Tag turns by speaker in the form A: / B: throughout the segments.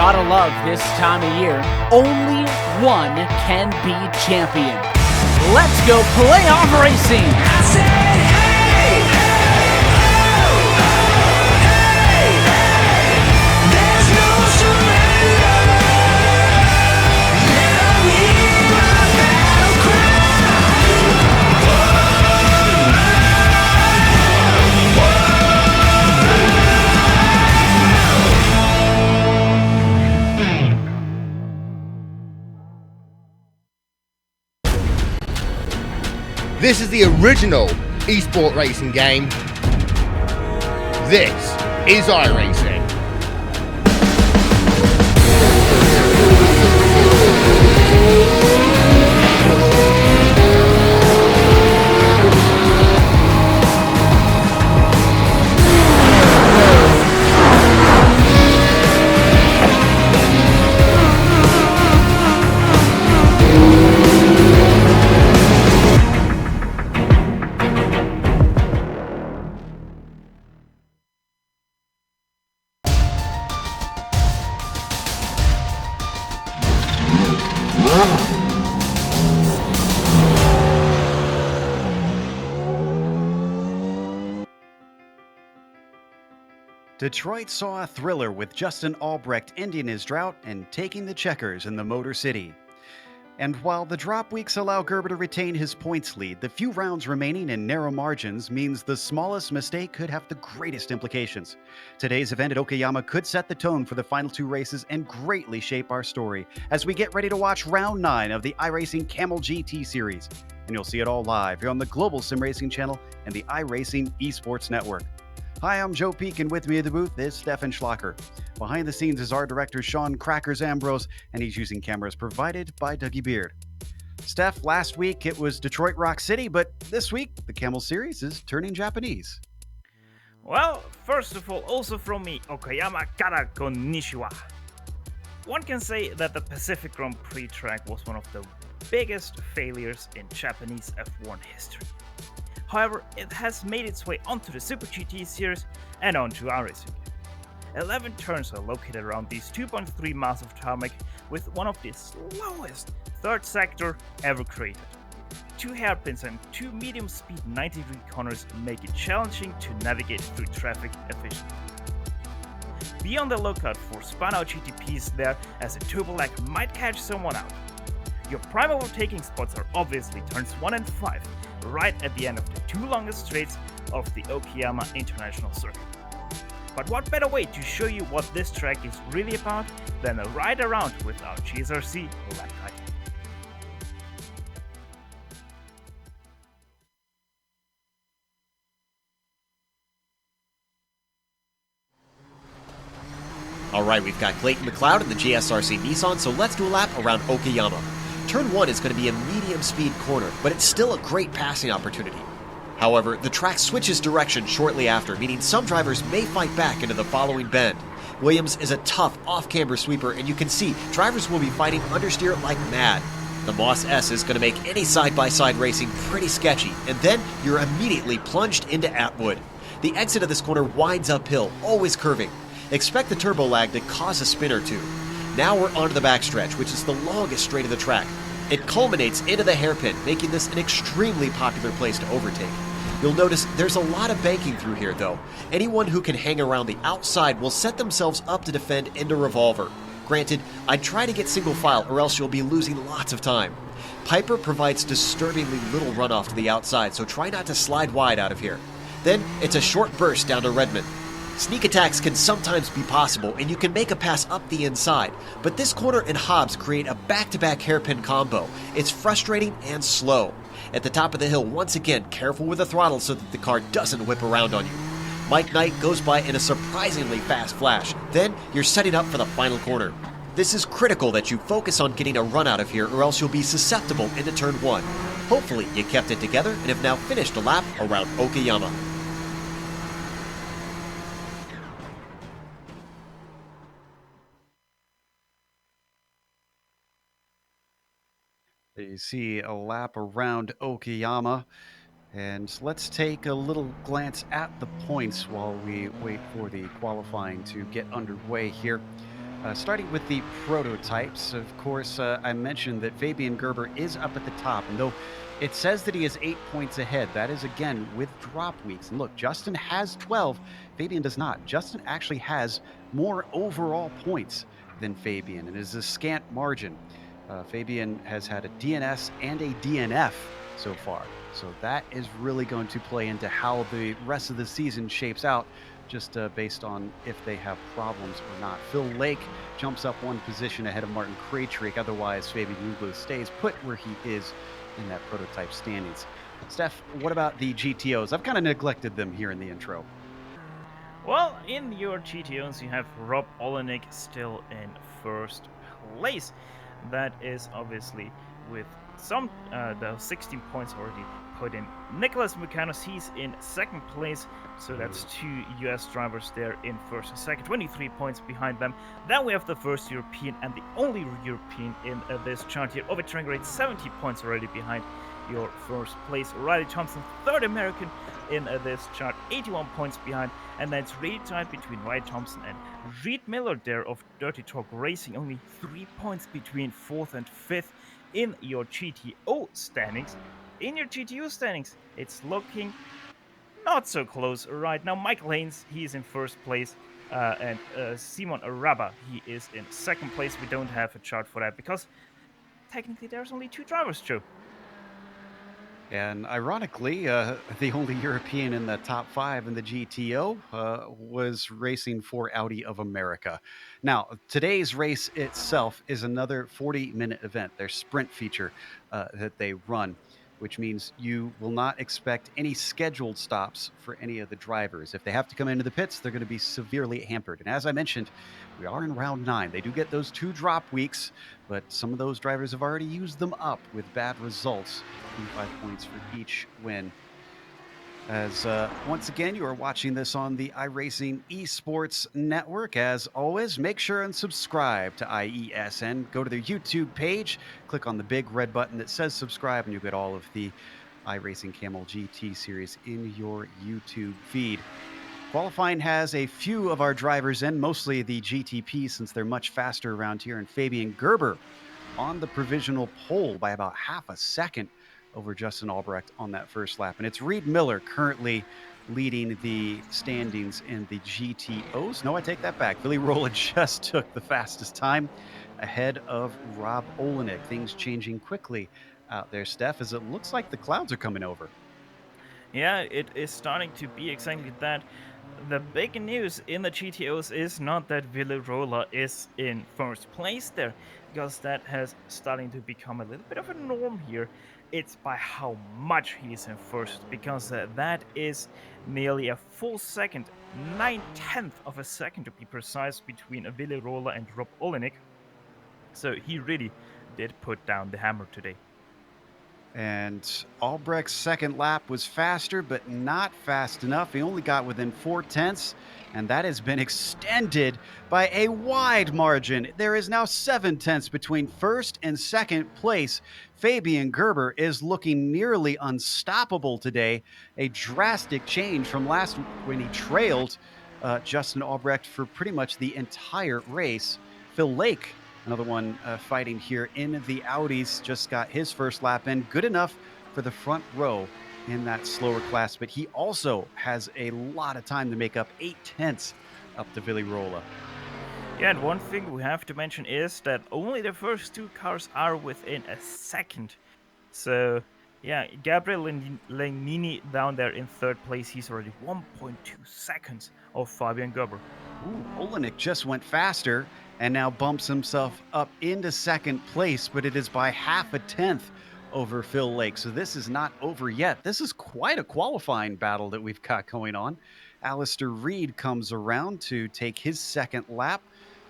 A: Gotta love this time of year. Only one can be champion. Let's go playoff racing!
B: I said, hey, there's no surrender. Let 'em hear my battle cry.
C: This is the original esport racing game. This is iRacing.
D: Detroit saw a thriller with Justin Albrecht ending his drought and taking the checkers in the Motor City. And while the drop weeks allow Gerber to retain his points lead, the few rounds remaining in narrow margins means the smallest mistake could have the greatest implications. Today's event at Okayama could set the tone for the final two races and greatly shape our story as we get ready to watch round 9 of the iRacing Kamel GT series. And you'll see it all live here on the Global Sim Racing channel and the iRacing Esports Network. Hi, I'm Joe Peak, and with me at the booth is Stefan Schlacker. Behind the scenes is our director, Sean Crackers Ambrose, and he's using cameras provided by Dougie Beard. Steph, last week it was Detroit Rock City, but this week the Kamel series is turning Japanese.
E: Well, first of all, also from me, Okayama kara konnichiwa. One can say that the Pacific Grand Prix track was one of the biggest failures in Japanese F1 history. However, it has made its way onto the Super GT series and onto iRacing. 11 turns are located around these 2.3 miles of tarmac with one of the slowest third sector ever created. 2 hairpins and 2 medium-speed 90-degree corners make it challenging to navigate through traffic efficiently. Be on the lookout for spun-out GTPs there, as a turbo lag might catch someone out. Your prime overtaking spots are obviously turns 1 and 5, right at the end of the 2 longest straights of the Okayama International Circuit. But what better way to show you what this track is really about than a ride around with our GSRC lap title.
F: Alright, we've got Clayton McLeod in the GSRC Nissan, so let's do a lap around Okayama. Turn 1 is going to be a medium-speed corner, but it's still a great passing opportunity. However, the track switches direction shortly after, meaning some drivers may fight back into the following bend. Williams is a tough off-camber sweeper, and you can see drivers will be fighting understeer like mad. The Moss S is going to make any side-by-side racing pretty sketchy, and then you're immediately plunged into Atwood. The exit of this corner winds uphill, always curving. Expect the turbo lag to cause a spin or two. Now we're onto the backstretch, which is the longest straight of the track. It culminates into the hairpin, making this an extremely popular place to overtake. You'll notice there's a lot of banking through here, though. Anyone who can hang around the outside will set themselves up to defend into revolver. Granted, I'd try to get single file or else you'll be losing lots of time. Piper provides disturbingly little runoff to the outside, so try not to slide wide out of here. Then it's a short burst down to Redmond. Sneak attacks can sometimes be possible, and you can make a pass up the inside, but this corner and Hobbs create a back-to-back hairpin combo. It's frustrating and slow. At the top of the hill, once again, careful with the throttle so that the car doesn't whip around on you. Mike Knight goes by in a surprisingly fast flash. Then you're setting up for the final corner. This is critical that you focus on getting a run out of here, or else you'll be susceptible into turn 1. Hopefully you kept it together and have now finished a lap around Okayama.
D: You see a lap around Okayama, and let's take a little glance at the points while we wait for the qualifying to get underway here. Starting with the prototypes, of course, I mentioned that Fabian Gerber is up at the top, and though it says that he is 8 points ahead, that is again with drop weeks. And look, Justin has 12, Fabian does not. Justin actually has more overall points than Fabian, and it is a scant margin. Fabian has had a DNS and a DNF so far, so that is really going to play into how the rest of the season shapes out, just based on if they have problems or not. Phil Lake jumps up one position ahead of Martin Krejcik. Otherwise, Fabian Uglu stays put where he is in that prototype standings. Steph, what about the GTOs? I've kind of neglected them here in the intro.
E: Well, in your GTOs, you have Rob Olenek still in first place. That is obviously with the 16 points already put in. Nicholas Mucanos, he's in second place, so that's two US drivers there in first and second, 23 points behind them. Then we have the first European and the only European in this chart here, Ovid Trengate, 70 points already behind your first place. Riley Thompson, third American in this chart, 81 points behind, and then it's really tight between Riley Thompson and Reed Miller there of Dirty Talk Racing, only 3 points between fourth and fifth in your GTO standings. In your GTO standings, it's looking not so close right now. Michael Haynes, he's in first place, and Simon Araba, he is in second place. We don't have a chart for that because technically there's only two drivers, Joe.
D: And ironically, the only European in the top 5 in the GTO was racing for Audi of America. Now, today's race itself is another 40-minute event, their sprint feature that they run, which means you will not expect any scheduled stops for any of the drivers. If they have to come into the pits, they're going to be severely hampered. And as I mentioned, we are in round 9. They do get those 2 drop weeks, but some of those drivers have already used them up with bad results. 25 points for each win. As once again, you are watching this on the iRacing Esports Network. As always, make sure and subscribe to IESN. Go to their YouTube page, click on the big red button that says subscribe, and you'll get all of the iRacing Kamel GT series in your YouTube feed. Qualifying has a few of our drivers in, mostly the GTP, since they're much faster around here, and Fabian Gerber on the provisional pole by about half a second over Justin Albrecht on that first lap. And it's Reed Miller currently leading the standings in the GTOs. No, I take that back. Billy Rolla just took the fastest time ahead of Rob Olenek. Things changing quickly out there, Steph, as it looks like the clouds are coming over.
E: Yeah, it is starting to be exactly that. The big news in the GTOs is not that Villarola is in first place there, because that has starting to become a little bit of a norm here. It's by how much he is in first, because that is nearly a full second, 9/10 of a second to be precise, between Villarola and Rob Olenek. So he really did put down the hammer today.
D: And Albrecht's second lap was faster, but not fast enough. He only got within 4/10, and that has been extended by a wide margin. There is now 7/10 between first and second place. Fabian Gerber is looking nearly unstoppable today. A drastic change from last week when he trailed Justin Albrecht for pretty much the entire race. Phil Lake, another one fighting here in the Audis, just got his first lap in. Good enough for the front row in that slower class, but he also has a lot of time to make up 8/10 up to Villarola.
E: Yeah, and one thing we have to mention is that only the first two cars are within a second. So, yeah, Gabriel Legnini down there in third place, he's already 1.2 seconds of Fabian Gerber.
D: Ooh, Olenek just went faster and now bumps himself up into second place, but it is by 0.5 over Phil Lake. So this is not over yet. This is quite a qualifying battle that we've got going on. Alistair Reed comes around to take his second lap.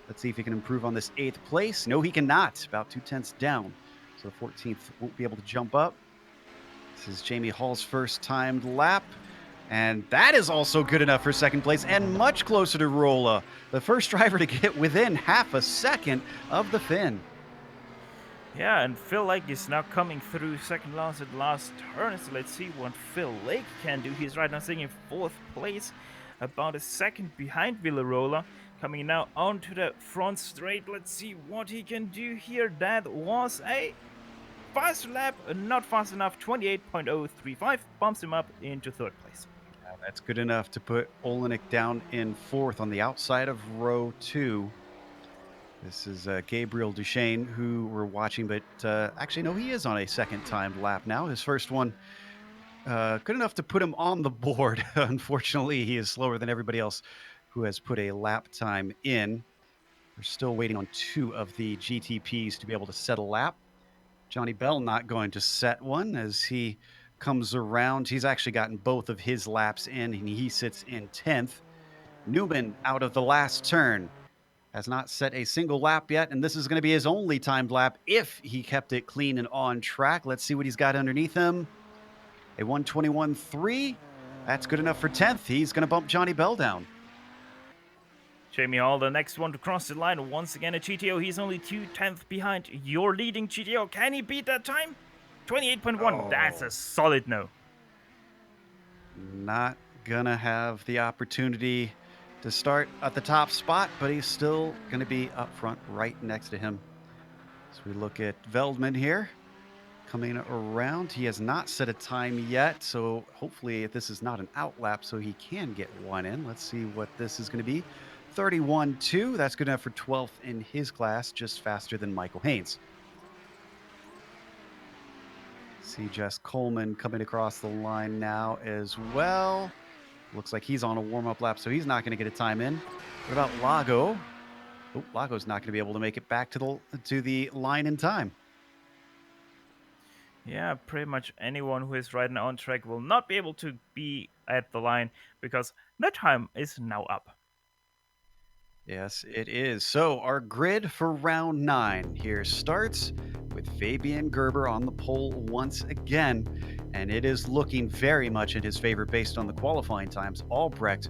D: Let's see if he can improve on this 8th place. No, he cannot. About 0.2 down. So the 14th won't be able to jump up. This is Jamie Hall's first timed lap. And that is also good enough for second place and much closer to Rolla, the first driver to get within 0.5 seconds of the Finn.
E: Yeah, and Phil Lake is now coming through second last at last turn. So let's see what Phil Lake can do. He's right now sitting in fourth place, about a second behind Villarola. Coming now onto the front straight. Let's see what he can do here. That was a fast lap, not fast enough. 28.035 bumps him up into third place.
D: That's good enough to put Olenek down in fourth on the outside of row 2. This is Gabriel Duchesne, who we're watching, but actually, no, he is on a second-time lap now. His first one, good enough to put him on the board. Unfortunately, he is slower than everybody else who has put a lap time in. We're still waiting on 2 of the GTPs to be able to set a lap. Johnny Bell not going to set one as he comes around. He's actually gotten both of his laps in, and he sits in 10th. Newman out of the last turn. Has not set a single lap yet, and this is going to be his only timed lap if he kept it clean and on track. Let's see what he's got underneath him. A 121.3. That's good enough for 10th. He's going to bump Johnny Bell down.
E: Jamie Hall, the next one to cross the line. Once again, a GTO. He's only 2/10 behind your leading GTO. Can he beat that time? 28.1. That's a solid no.
D: Not going to have the opportunity to start at the top spot, but he's still going to be up front right next to him. So we look at Veldman here coming around. He has not set a time yet, so hopefully this is not an out lap so he can get one in. Let's see what this is going to be. 31.2. That's good enough for 12th in his class, just faster than Michael Haynes. See Jess Coleman coming across the line now as well. Looks like he's on a warm-up lap, so he's not going to get a time in. What about Lago? Oh, Lago's not going to be able to make it back to the line in time.
E: Yeah, pretty much anyone who is riding on track will not be able to be at the line because the time is now up.
D: Yes, it is. So our grid for round 9 here starts with Fabian Gerber on the pole once again, and it is looking very much in his favor based on the qualifying times. Albrecht,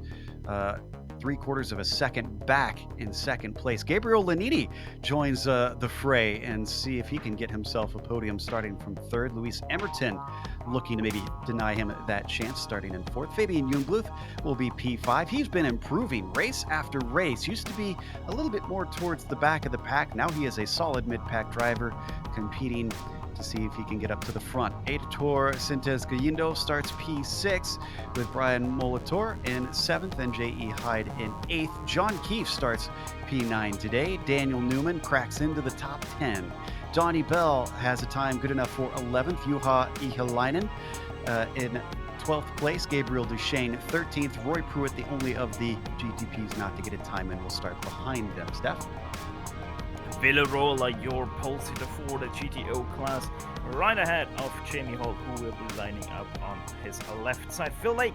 D: 3/4 of a second back in second place. Gabriel Lanini joins the fray and see if he can get himself a podium starting from third. Luis Emerton looking to maybe deny him that chance starting in fourth. Fabian Jungbluth will be P5. He's been improving race after race. Used to be a little bit more towards the back of the pack. Now he is a solid mid-pack driver competing to see if he can get up to the front. Editor Sintes Gallindo starts P6 with Brian Molitor in 7th and J.E. Hyde in 8th. John Keefe starts P9 today. Daniel Newman cracks into the top 10. Donnie Bell has a time good enough for 11th. Juha Ihalainen in 12th place. Gabriel Duchesne 13th. Roy Pruitt, the only of the GTPs not to get a time in, will start behind them. Steph?
E: Villarola, your pole sitter for the GTO class, right ahead of Jamie Hall, who will be lining up on his left side. Phil Lake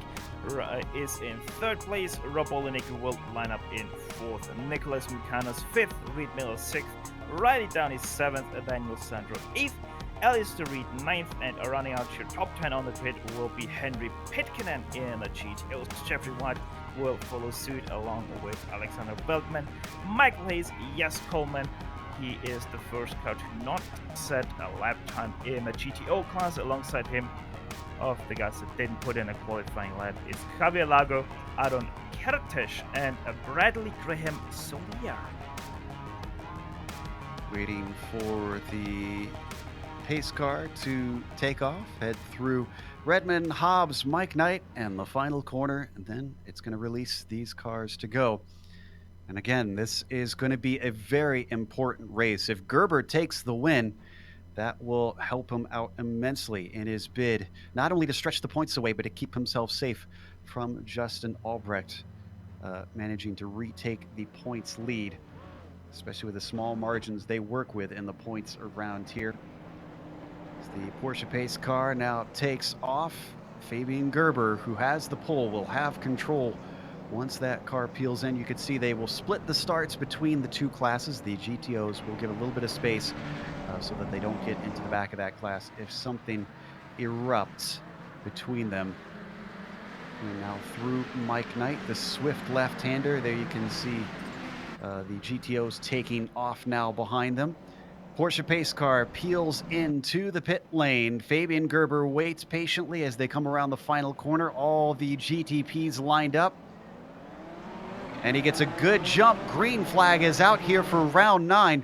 E: is in 3rd place. Rob Olenek will line up in 4th. Nicholas Mucanas 5th. Reed Miller 6th. Riley Downey 7th. Daniel Sandro 8th. Alistair Reed 9th. And running out your top 10 on the grid will be Henry Pitkinen in the GTO. Jeffrey White will follow suit along with Alexander Beltman. Michael Hayes, Jess Coleman. He is the first car to not set a lap time in a GTO class. Alongside him, of the guys that didn't put in a qualifying lap, is Javier Lago, Aaron Kertesh, and Bradley Graham Solier.
D: Waiting for the pace car to take off, head through Redmond, Hobbs, Mike Knight, and the final corner, and then it's going to release these cars to go. And again, this is going to be a very important race. If Gerber takes the win, that will help him out immensely in his bid, not only to stretch the points away, but to keep himself safe from Justin Albrecht, managing to retake the points lead, especially with the small margins they work with in the points around here. As the Porsche pace car now takes off, Fabian Gerber, who has the pole, will have control. Once that car peels in, you can see they will split the starts between the two classes. The GTOs will give a little bit of space so that they don't get into the back of that class if something erupts between them. And now through Mike Knight, the swift left-hander. There you can see the GTOs taking off now behind them. Porsche pace car peels into the pit lane. Fabian Gerber waits patiently as they come around the final corner. All the GTPs lined up. And he gets a good jump. Green flag is out here for round 9.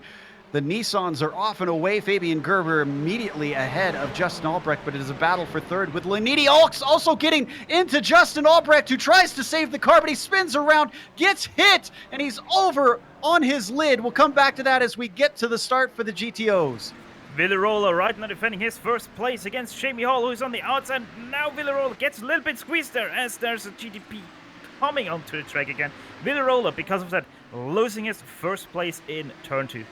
D: The Nissans are off and away. Fabian Gerber immediately ahead of Justin Albrecht, but it is a battle for third with Lenini also getting into Justin Albrecht, who tries to save the car, but he spins around, gets hit, and he's over on his lid. We'll come back to that as we get to the start for the GTOs.
E: Villarola right now defending his first place against Jamie Hall, who is on the outside. Now Villarola gets a little bit squeezed there as there's a GTP coming onto the track again. Villarola, because of that, losing his first place in turn 2.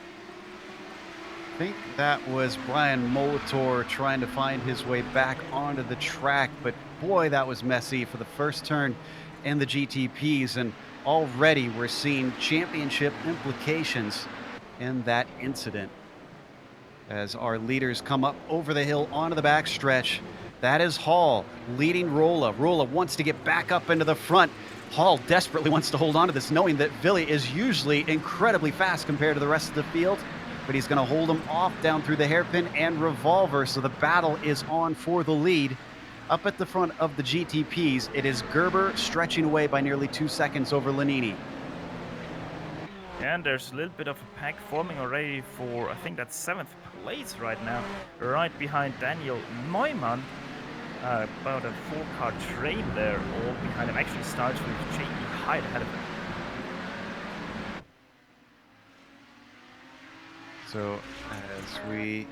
D: I think that was Brian Molitor trying to find his way back onto the track, but boy, that was messy for the first turn in the GTPs, and already we're seeing championship implications in that incident. As our leaders come up over the hill onto the backstretch, that is Hall leading Rolla. Rolla wants to get back up into the front. Hall desperately wants to hold on to this, knowing that Villy is usually incredibly fast compared to the rest of the field, but he's going to hold him off down through the hairpin and revolver, so the battle is on for the lead. Up at the front of the GTPs, it is Gerber stretching away by nearly 2 seconds over Lanini.
E: And there's a little bit of a pack forming already for, I think that's 7th place right now, right behind Daniel Neumann. About a 4-car train there, all behind him. Actually starts with J.E. Hyde ahead of him.
D: So as we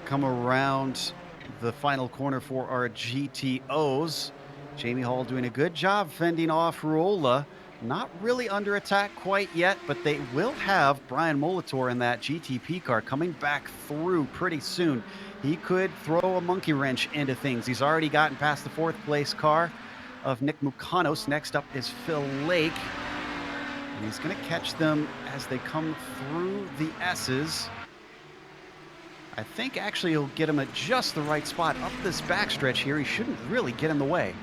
D: come around the final corner for our GTOs, Jamie Hall doing a good job fending off Rolla. Not really under attack quite yet, but they will have Brian Molitor in that GTP car coming back through pretty soon. He could throw a monkey wrench into things. He's already gotten past the 4th place car of Nick Mukanos. Next up is Phil Lake. And he's going to catch them as they come through the S's. I think actually he'll get him at just the right spot. Up this backstretch here, he shouldn't really get in the way.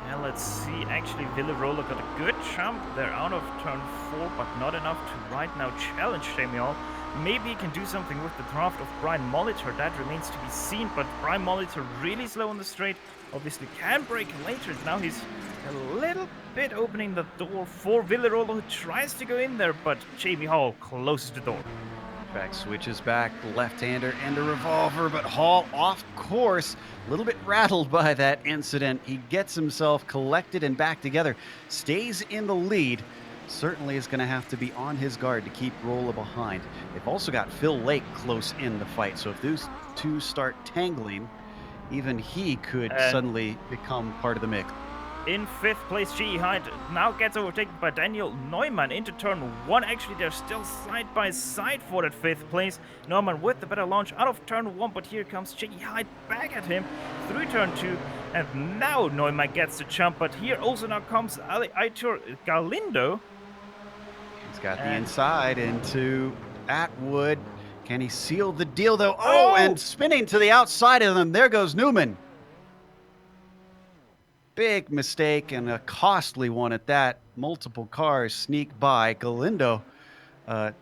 E: Yeah, let's see. Actually, Villarola got a good jump. They're out of turn 4, but not enough to right now challenge Jamie Hall. Maybe he can do something with the draft of Brian Molitor. That remains to be seen, but Brian Molitor really slow on the straight. Obviously can break later. Now he's a little bit opening the door for Villarola, who tries to go in there, but Jamie Hall closes the door.
D: Back switches back, left-hander and a revolver, but Hall off course. A little bit rattled by that incident. He gets himself collected and back together, stays in the lead. Certainly is going to have to be on his guard to keep Rolla behind. They've also got Phil Lake close in the fight, so if those two start tangling, even he could suddenly become part of the mix.
E: In 5th place, J.E. Hyde now gets overtaken by Daniel Neumann into turn 1. Actually, they're still side by side for that 5th place. Neumann with the better launch out of turn 1, but here comes J.E. Hyde back at him through turn 2. And now Neumann gets the jump, but here also now comes Aitor Galindo.
D: He's got the inside into Atwood. Can he seal the deal, though? Oh, and spinning to the outside of them. There goes Newman. Big mistake and a costly one at that. Multiple cars sneak by. Galindo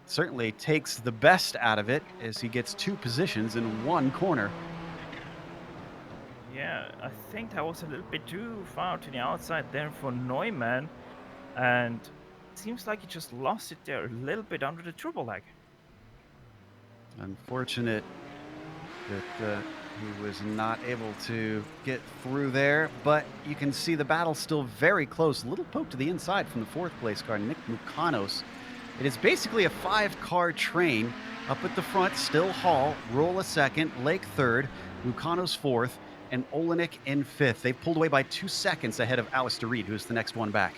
D: certainly takes the best out of it as he gets 2 positions in 1 corner.
E: Yeah, I think that was a little bit too far to the outside there for Neumann. And it seems like he just lost it there a little bit under the turbo lag.
D: Unfortunate that he was not able to get through there, but you can see the battle still very close. A little poke to the inside from the 4th place car, Nick Mukanos. It is basically a 5-car train. Up at the front, still Hall, Rolla 2nd, Lake 3rd, Mukanos 4th, and Olenek in 5th. They pulled away by 2 seconds ahead of Alistair Reed, who's the next one back.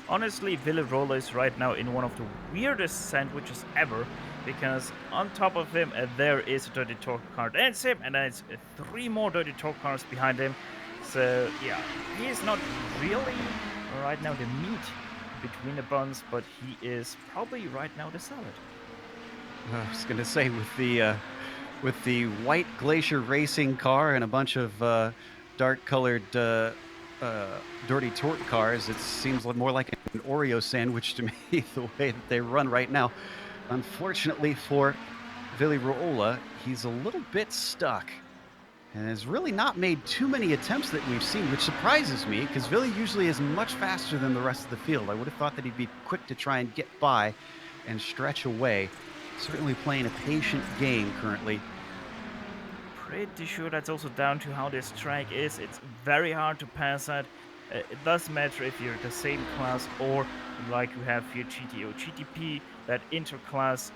E: Honestly, Villarola is right now in one of the weirdest sandwiches ever, because on top of him there is a Dirty Talk car against him, and then it's 3 more Dirty Talk cars behind him. So yeah, he is not really right now the meat between the buns, but he is probably right now the salad.
D: I was gonna say, with the white Glacier Racing car and a bunch of dark-colored Dirty Torque cars, it seems more like an Oreo sandwich to me, the way that they run right now. Unfortunately for Villarola, he's a little bit stuck. and has really not made too many attempts that we've seen, which surprises me because Villy usually is much faster than the rest of the field. I would have thought that he'd be quick to try and get by and stretch away. Certainly playing a patient game currently.
E: Pretty sure that's also down to how this track is. It's very hard to pass at. It doesn't matter if you're the same class or like you have your GTO, GTP, that interclass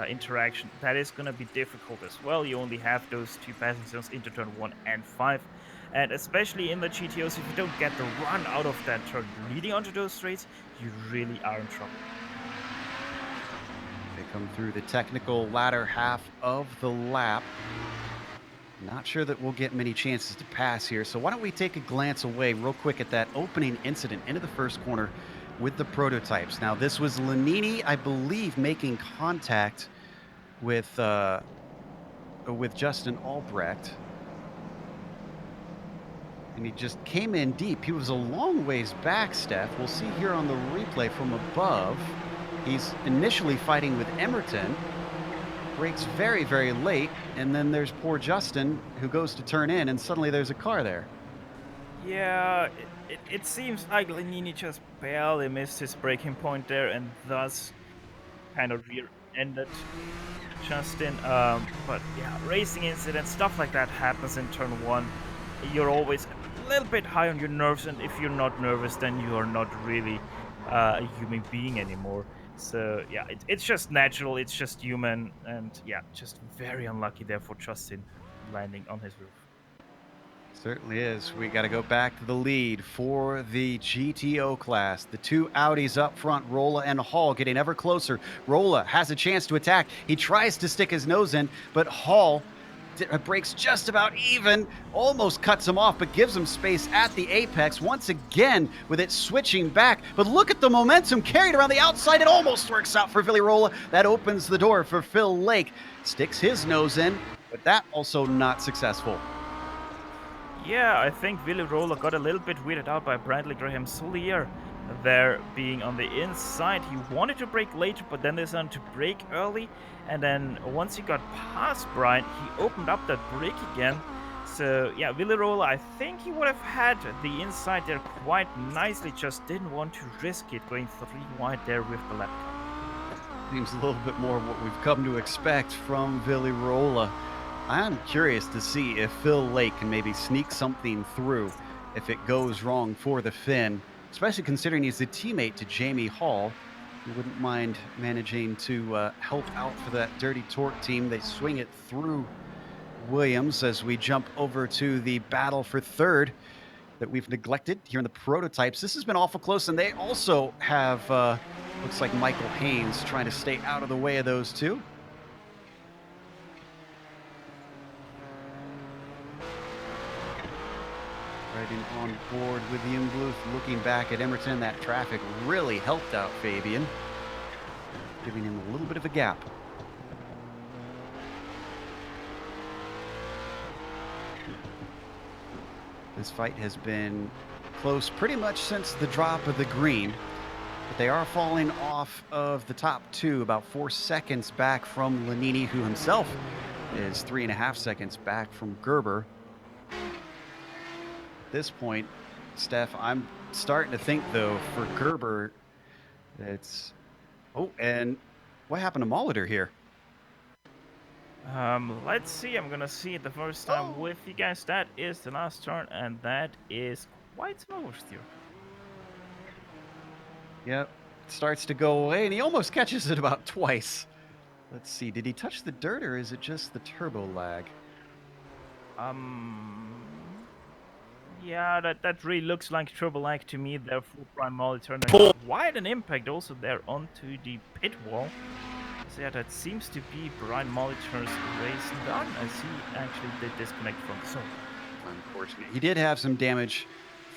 E: interaction. That is going to be difficult as well. You only have those two passing zones into turn 1 and 5. And especially in the GTOs, if you don't get the run out of that turn leading onto those straights, you really are in trouble.
D: They come through the technical latter half of the lap. Not sure that we'll get many chances to pass here, so why don't we take a glance away real quick at that opening incident into the first corner with the prototypes. Now, this was Lanini, I believe, making contact with Justin Albrecht. And he just came in deep. He was a long ways back, Steph. We'll see here on the replay from above. He's initially fighting with Emerton. Brakes very, very late, and then there's poor Justin who goes to turn in, and suddenly there's a car there.
E: Yeah, it seems like Lanini just barely missed his braking point there and thus kind of rear-ended Justin. But yeah, racing incidents, stuff like that happens in turn 1. You're always a little bit high on your nerves, and if you're not nervous, then you are not really a human being anymore. So yeah, it's just natural, it's just human, and yeah, just very unlucky there for Justin landing on his roof.
D: Certainly is. We got to go back to the lead for the GTO class. The two Audis up front, Rolla and Hall, getting ever closer. Rolla has a chance to attack. He tries to stick his nose in, but Hall breaks just about even, almost cuts him off, but gives him space at the apex once again with it switching back. But look at the momentum carried around the outside. It almost works out for Villy Rolla. That opens the door for Phil Lake. Sticks his nose in, but that also not successful.
E: Yeah, I think Villy Rolla got a little bit weirded out by Bradley Graham Soulier there being on the inside. He wanted to brake later, but then decided to brake early. And then once he got past Brian, he opened up that brake again. So yeah, Villy Rolla, I think he would have had the inside there quite nicely, just didn't want to risk it going 3 wide there with the lap car.
D: Seems a little bit more of what we've come to expect from Villy Rolla. I'm curious to see if Phil Lake can maybe sneak something through if it goes wrong for the Finn, especially considering he's a teammate to Jamie Hall. He wouldn't mind managing to help out for that Dirty Torque team. They swing it through Williams as we jump over to the battle for third that we've neglected here in the prototypes. This has been awful close, and they also have, looks like Michael Haynes trying to stay out of the way of those two. Riding on board with Ian Bluth, looking back at Emerton. That traffic really helped out Fabian, giving him a little bit of a gap. This fight has been close pretty much since the drop of the green, but they are falling off of the top two, about 4 seconds back from Lanini, who himself is 3.5 seconds back from Gerber. This point, Steph, I'm starting to think, though, for Gerber, it's... Oh, and what happened to Molitor here?
E: Let's see. I'm gonna see it the first time with you guys. That is the last turn, and that is quite some oversteer.
D: Yep, starts to go away, and he almost catches it about twice. Let's see, did he touch the dirt, or is it just the turbo lag?
E: Yeah, that really looks like turbo lag to me there for Prime Molitor. Quite an impact also there onto the pit wall. So yeah, that seems to be Brian Molitor's race done, as he actually did disconnect from the zone.
D: Unfortunate. He did have some damage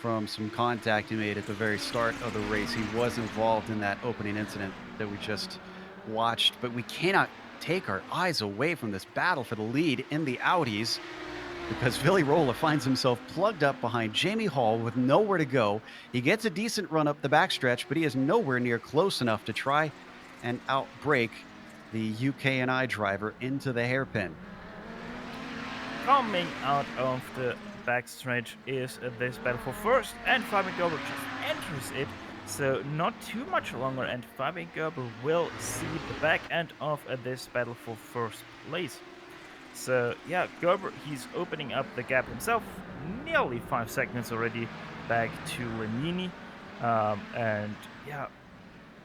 D: from some contact he made at the very start of the race. He was involved in that opening incident that we just watched, but we cannot take our eyes away from this battle for the lead in the Audis, because Villy Rolla finds himself plugged up behind Jamie Hall with nowhere to go. He gets a decent run up the backstretch, but he is nowhere near close enough to try and outbrake the UKNI driver into the hairpin.
E: coming out of the backstretch is this battle for first, and Fabian Gerber just enters it, so not too much longer, and Fabian Gerber will see the back end of this battle for first place. So yeah, Gerber, he's opening up the gap himself, nearly 5 seconds already back to Lenini, and yeah,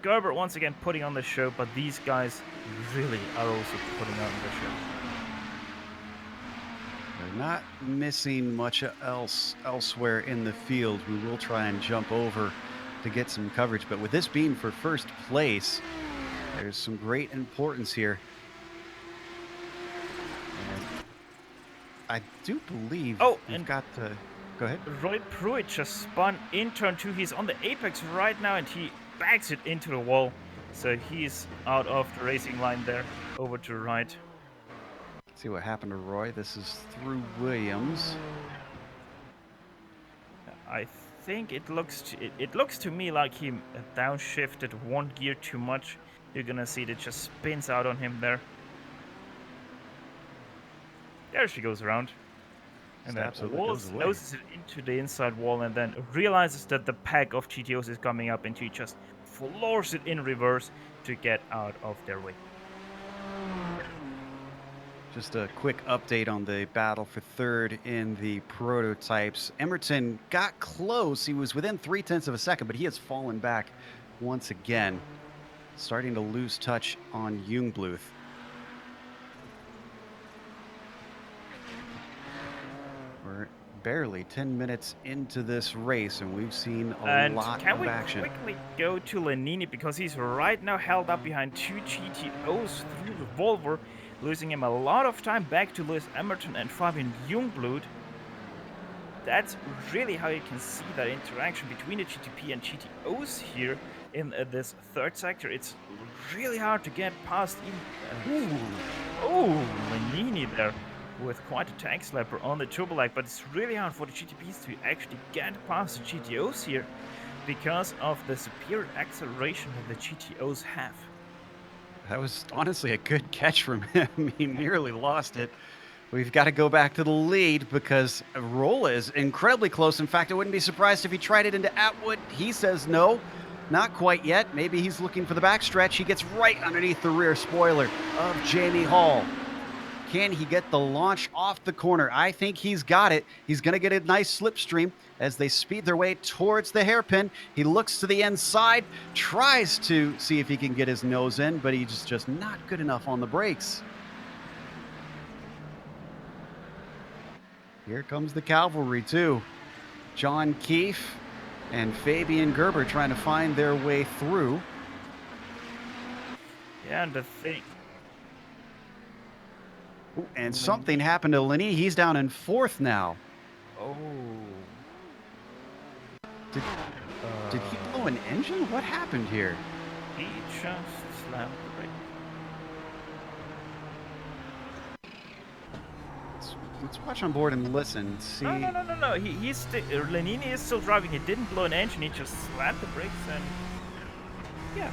E: Gerber once again putting on the show, but these guys really are also putting on the show.
D: They're not missing much elsewhere in the field. We will try and jump over to get some coverage, but with this being for first place, there's some great importance here. And I do believe we've
E: and
D: got to... Go ahead.
E: Roy Pruitt just spun in turn 2. He's on the apex right now, and he backs it into the wall. So he's out of the racing line there, over to right.
D: See what happened to Roy. This is through Williams.
E: I think it looks to me like he downshifted one gear too much. You're gonna see that just spins out on him there. There she goes around. And then noses it into the inside wall, and then realizes that the pack of GTOs is coming up, and she just floors it in reverse to get out of their way.
D: Just a quick update on the battle for third in the prototypes. Emerton got close. He was within 0.3 of a second, but he has fallen back once again, starting to lose touch on Jungbluth. We're barely 10 minutes into this race, and we've seen a lot of action.
E: Can we quickly go to Lenini, because he's right now held up behind 2 GTOs through the Volvo, losing him a lot of time back to Lewis Emerton and Fabian Jungblut. That's really how you can see that interaction between the GTP and GTOs here in this third sector. It's really hard to get past even... Lenini there with quite a tank slapper on the turbo lag, but it's really hard for the GTPs to actually get past the GTOs here because of the superior acceleration that the GTOs have.
D: That was honestly a good catch from him. He nearly lost it. We've got to go back to the lead because Rolla is incredibly close. In fact, I wouldn't be surprised if he tried it into Atwood. He says no, not quite yet. Maybe he's looking for the backstretch. He gets right underneath the rear spoiler of Jamie Hall. Can he get the launch off the corner? I think he's got it. He's going to get a nice slipstream as they speed their way towards the hairpin. He looks to the inside, tries to see if he can get his nose in, but he's just not good enough on the brakes. Here comes the cavalry too. John Keefe and Fabian Gerber trying to find their way through.
E: Yeah, and the thing...
D: Ooh, and something happened to Lenny. He's down in 4th now.
E: Oh.
D: Did he blow an engine? What happened here?
E: He just slammed the brake.
D: Let's watch on board and listen. See.
E: No. He's Lenini is still driving. He didn't blow an engine. He just slammed the brakes, and yeah,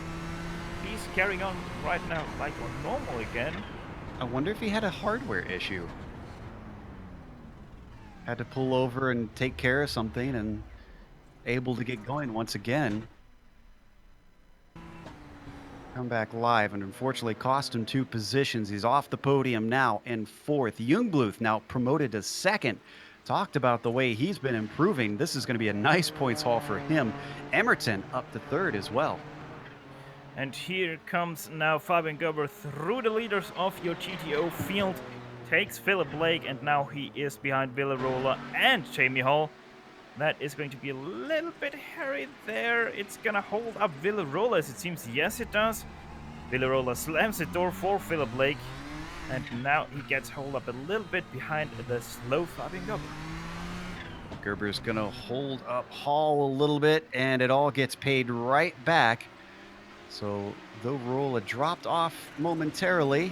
E: he's carrying on right now like normal again.
D: I wonder if he had a hardware issue. Had to pull over and take care of something and able to get going once again. Come back live and unfortunately cost him 2 positions. He's off the podium now in 4th. Jungbluth now promoted to 2nd. Talked about the way he's been improving. This is going to be a nice points haul for him. Emerton up to 3rd as well.
E: And here comes now Fabian Gerber through the leaders of your GTO field. Takes Philip Blake, and now he is behind Villarola and Jamie Hall. That is going to be a little bit hairy there. It's going to hold up Villarola, as it seems. Yes, it does. Villarola slams the door for Philip Blake. And now he gets hold up a little bit behind the slow Fabian Gerber.
D: Gerber's going to hold up Hall a little bit, and it all gets paid right back. So though Rolla dropped off momentarily,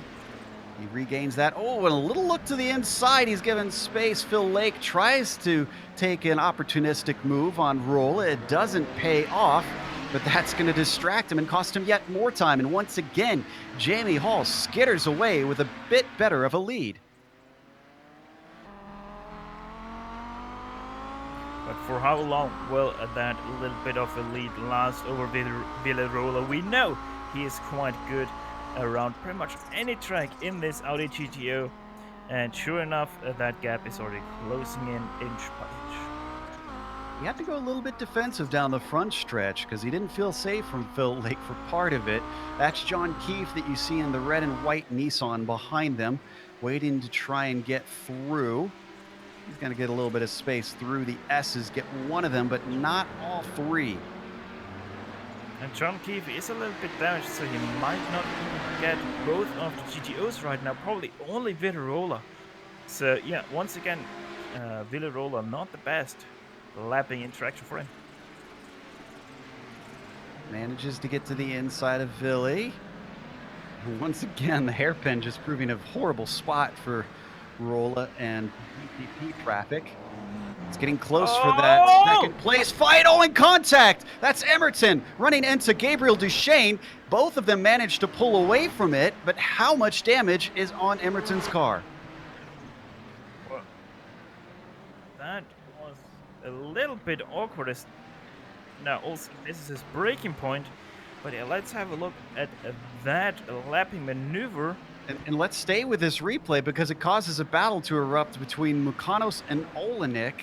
D: he regains that. Oh, and a little look to the inside. He's given space. Phil Lake tries to take an opportunistic move on Rolla. It doesn't pay off, but that's going to distract him and cost him yet more time. And once again, Jamie Hall skitters away with a bit better of a lead.
E: But for how long will that little bit of a lead last over Villarola? We know he is quite good around pretty much any track in this Audi GTO. And sure enough, that gap is already closing in inch by inch.
D: He had to go a little bit defensive down the front stretch because he didn't feel safe from Phil Lake for part of it. That's John Keefe that you see in the red and white Nissan behind them, waiting to try and get through. He's going to get a little bit of space through the S's, get one of them, but not all three.
E: And John Keefe is a little bit damaged, so he might not even get both of the GTOs right now, probably only Villarola. So yeah, once again, Villarola not the best lapping interaction for him.
D: Manages to get to the inside of Villy. Once again, the hairpin just proving a horrible spot for Rolla and PPP traffic. It's getting close for that second place fight. Oh, in contact! That's Emerton running into Gabriel Duchesne. Both of them managed to pull away from it, but how much damage is on Emerton's car?
E: Well, that was a little bit awkward. Now, also, this is his braking point. But yeah, let's have a look at that lapping maneuver.
D: And let's stay with this replay because it causes a battle to erupt between Mukanos and Olenek.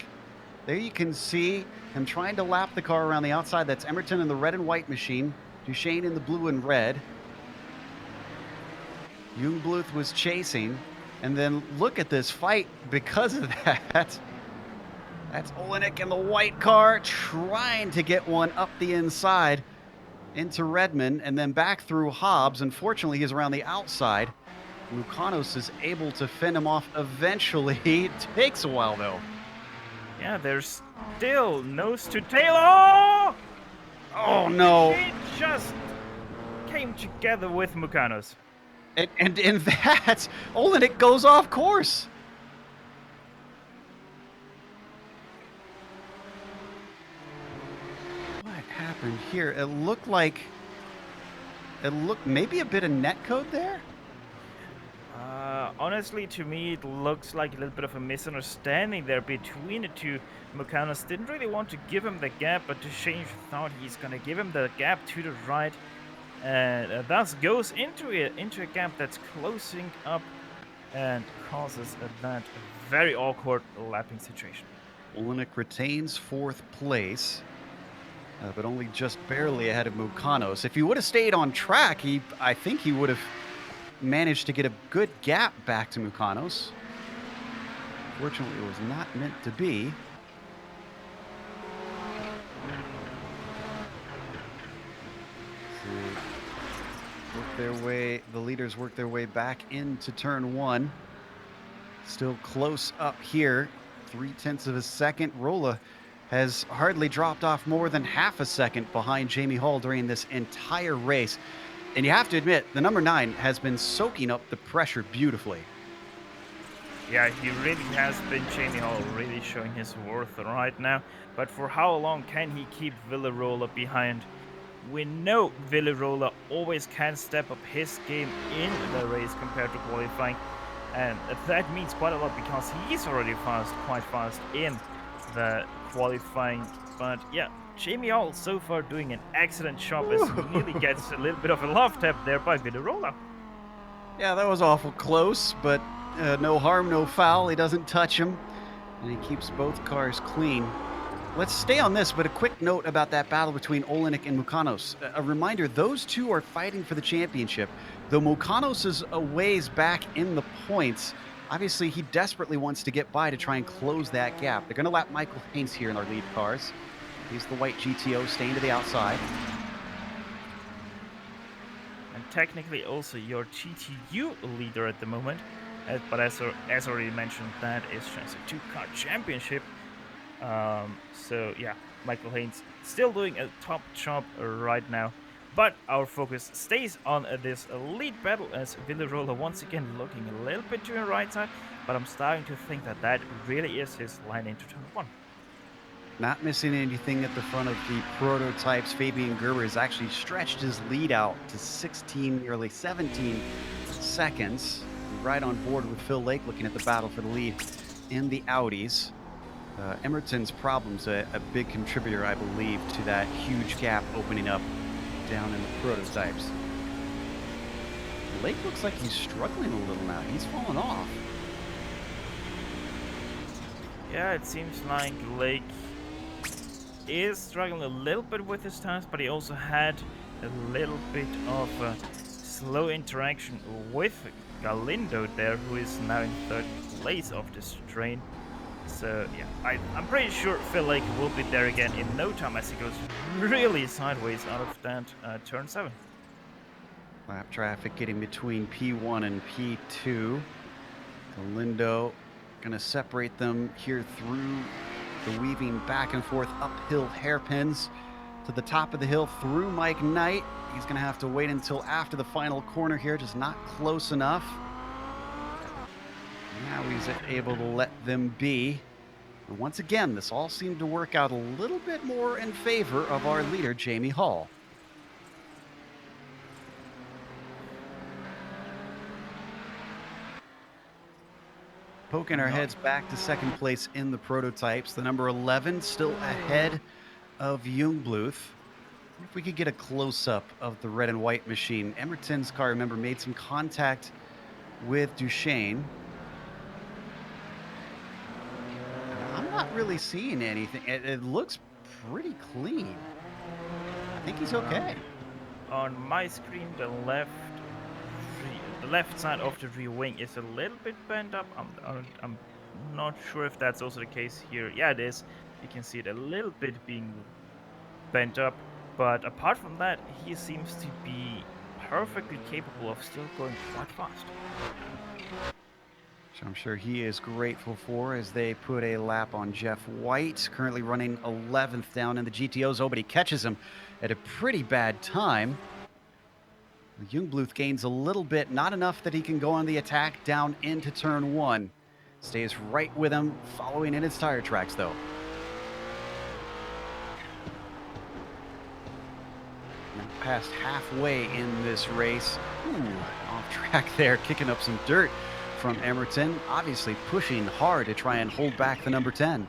D: There you can see him trying to lap the car around the outside. That's Emerton in the red and white machine. Duchesne in the blue and red. Jungbluth was chasing. And then look at this fight because of that. That's Olenek in the white car trying to get one up the inside into Redmond and then back through Hobbs. Unfortunately, he's around the outside. Mukanos is able to fend him off eventually. It takes a while, though.
E: Yeah, there's still nose to tail. Oh!
D: Oh, no.
E: It just came together with Mukanos.
D: And in that, Olenek goes off course. What happened here? It looked maybe a bit of netcode there.
E: Honestly, to me, it looks like a little bit of a misunderstanding there between the two. Mukanos didn't really want to give him the gap, but Duchesne thought he's gonna give him the gap to the right, and thus goes into a gap that's closing up and causes that very awkward lapping situation.
D: Olenek retains fourth place, but only just barely ahead of Mukanos. If he would have stayed on track, I think he would have managed to get a good gap back to Mukanos. Fortunately, it was not meant to be. The leaders work their way back into turn one. Still close up here, 0.3 of a second. Rolla has hardly dropped off more than half a second behind Jamie Hall during this entire race. And you have to admit, the number 9 has been soaking up the pressure beautifully.
E: Yeah, he really has been, Jamie Hall, really showing his worth right now. But for how long can he keep Villarola behind? We know Villarola always can step up his game in the race compared to qualifying. And that means quite a lot because he's already quite fast in the qualifying. But yeah, Jamie Hall so far doing an excellent job as he nearly gets a little bit of a love tap there by Villarola.
D: Yeah, that was awful close, but no harm, no foul. He doesn't touch him, and he keeps both cars clean. Let's stay on this, but a quick note about that battle between Olenek and Mukanos. A reminder, those two are fighting for the championship. Though Mukanos is a ways back in the points, obviously he desperately wants to get by to try and close that gap. They're going to lap Michael Haynes here in our lead cars. He's the white GTO staying to the outside.
E: And technically also your GTU leader at the moment. But as already mentioned, that is just a two-car championship. So yeah, Michael Haynes still doing a top job right now. But our focus stays on this lead battle as Villarola once again looking a little bit to the right side. But I'm starting to think that that really is his line into turn one.
D: Not missing anything at the front of the prototypes. Fabian Gerber has actually stretched his lead out to 16, nearly 17 seconds. Right on board with Phil Lake looking at the battle for the lead in the Audis. Emerton's problem's a big contributor, I believe, to that huge gap opening up down in the prototypes. Lake looks like he's struggling a little now. He's fallen off.
E: Yeah, it seems like Lake is struggling a little bit with his times, but he also had a little bit of a slow interaction with Galindo there, who is now in third place of this train. So yeah, I'm pretty sure Phil Lake will be there again in no time as he goes really sideways out of that turn 7.
D: Lap traffic getting between P1 and P2. Galindo gonna separate them here through the weaving back and forth uphill hairpins to the top of the hill through Mike Knight. He's gonna have to wait until after the final corner here, just not close enough. Now he's able to let them be. And once again, this all seemed to work out a little bit more in favor of our leader, Jamie Hall. Poking our heads back to second place in the prototypes. The number 11 still ahead of Jungbluth. If we could get a close-up of the red and white machine. Emerton's car, remember, made some contact with Duchesne. I'm not really seeing anything. It looks pretty clean. I think he's okay.
E: On my screen, the left side of the rear wing is a little bit bent up. I'm not sure if that's also the case here. Yeah, it is. You can see it a little bit being bent up, but apart from that, he seems to be perfectly capable of still going quite fast.
D: Which I'm sure he is grateful for as they put a lap on Jeff White, currently running 11th down in the GTOs. Oh, but he catches him at a pretty bad time. Jungbluth gains a little bit, not enough that he can go on the attack down into turn 1. Stays right with him, following in his tire tracks, though. Now past halfway in this race. Ooh, off track there, kicking up some dirt from Emerton. Obviously pushing hard to try and hold back the number 10.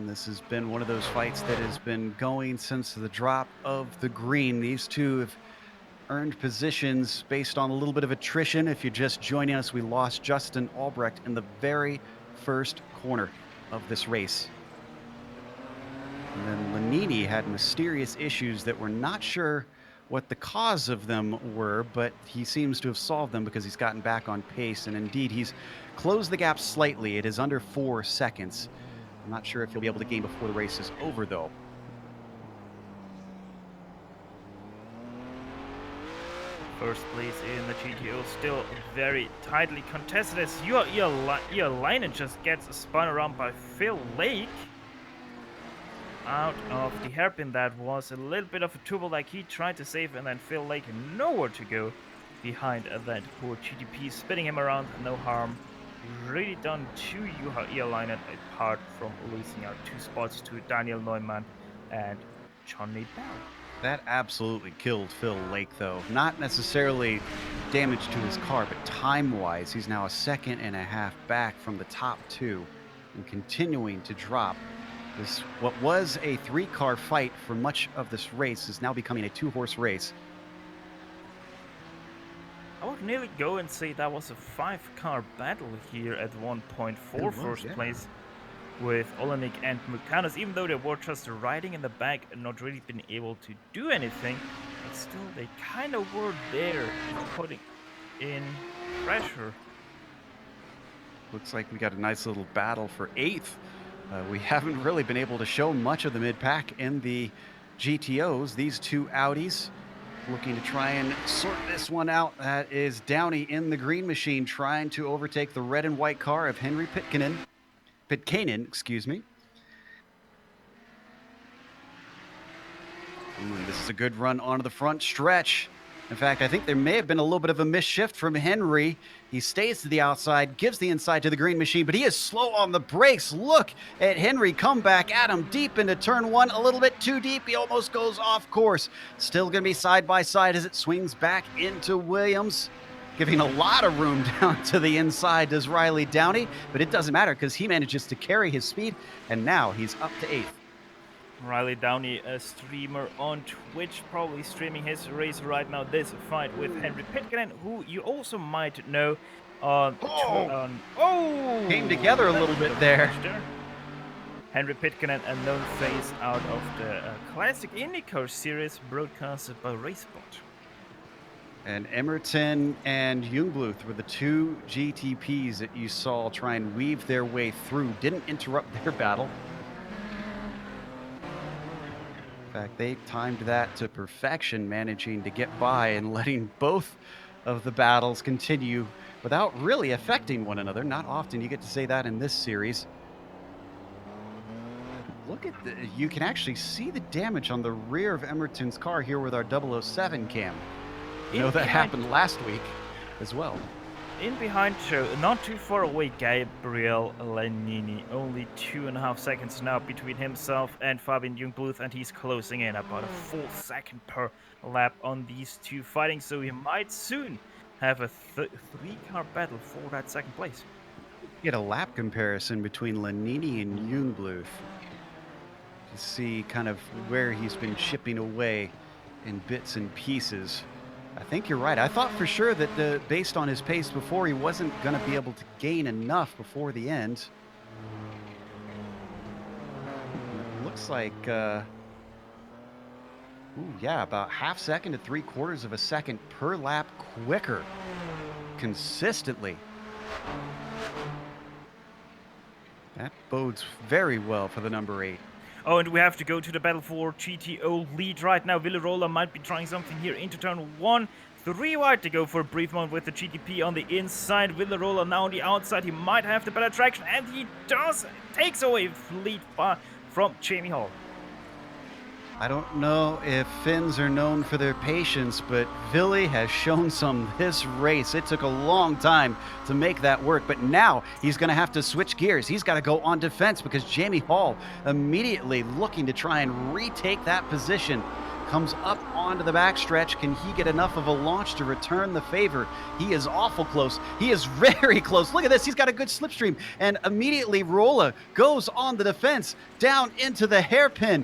D: This has been one of those fights that has been going since the drop of the green. These two have earned positions based on a little bit of attrition. If you're just joining us, we lost Justin Albrecht in the very first corner of this race. And then Lanini had mysterious issues that we're not sure what the cause of them were, but he seems to have solved them because he's gotten back on pace. And indeed, he's closed the gap slightly. It is under 4 seconds. I'm not sure if he'll be able to gain before the race is over, though.
E: First place in the GTO, still very tightly contested as Ioalainen just gets spun around by Phil Lake. Out of the hairpin, that was a little bit of a trouble like he tried to save, and then Phil Lake nowhere to go behind that poor GTP, spinning him around, no harm. Really done to Ioalainen, apart from losing out 2 spots to Daniel Neumann and Johnny Bell.
D: That absolutely killed Phil Lake, though. Not necessarily damage to his car, but time-wise, he's now a 1.5 seconds back from the top 2 and continuing to drop. This, what was a 3-car fight for much of this race, is now becoming a 2-horse race.
E: I would nearly go and say that was a 5-car battle here at one point for first place with Olenek and Mukanos, even though they were just riding in the back and not really been able to do anything, but still they kind of were there putting in pressure.
D: Looks like we got a nice little battle for 8th. We haven't really been able to show much of the mid-pack in the GTOs. These 2 Audis looking to try and sort this one out. That is Downey in the green machine trying to overtake the red and white car of Henry Pitkanen, excuse me. Ooh, this is a good run onto the front stretch. In fact, I think there may have been a little bit of a misshift from Henry. He stays to the outside, gives the inside to the green machine, but he is slow on the brakes. Look at Henry come back at him deep into turn one, a little bit too deep. He almost goes off course. Still going to be side by side as it swings back into Williams, giving a lot of room down to the inside does Riley Downey, but it doesn't matter because he manages to carry his speed, and now he's up to 8th.
E: Riley Downey, a streamer on Twitch, probably streaming his race right now. This fight with Henry Pitkänen, who you also might know on.
D: Came together a little bit there.
E: Henry Pitkänen, a known face out of the classic IndyCar series broadcasted by RaceBot.
D: And Emerton and Jungbluth were the two GTPs that you saw try and weave their way through. Didn't interrupt their battle. In fact, they timed that to perfection, managing to get by and letting both of the battles continue without really affecting one another. Not often you get to say that in this series. Look at the, you can actually see the damage on the rear of Emerton's car here with our 007 cam. You know that happened last week as well.
E: In behind Joe, not too far away, Gabriel Lanini. Only 2.5 seconds now between himself and Fabian Jungbluth, and he's closing in about a full second per lap on these two fighting. So we might soon have a three-car battle for that second place.
D: Get a lap comparison between Lanini and Jungbluth to see kind of where he's been chipping away in bits and pieces. I think you're right. I thought for sure that based on his pace before, he wasn't going to be able to gain enough before the end. It looks like, yeah, about half second to 3/4 of a second per lap quicker consistently. That bodes very well for the number 8.
E: Oh, and we have to go to the battle for GTO lead right now. Villarola might be trying something here into turn 1. 3 wide to go for a brief moment with the GTP on the inside. Villarola now on the outside. He might have the better traction, and he does. Takes away lead from Jamie Hall.
D: I don't know if Finns are known for their patience, but Villy has shown some this race. It took a long time to make that work, but now he's going to have to switch gears. He's got to go on defense because Jamie Hall, immediately looking to try and retake that position, comes up onto the backstretch. Can he get enough of a launch to return the favor? He is awful close. He is very close. Look at this. He's got a good slipstream, and immediately Rolla goes on the defense down into the hairpin.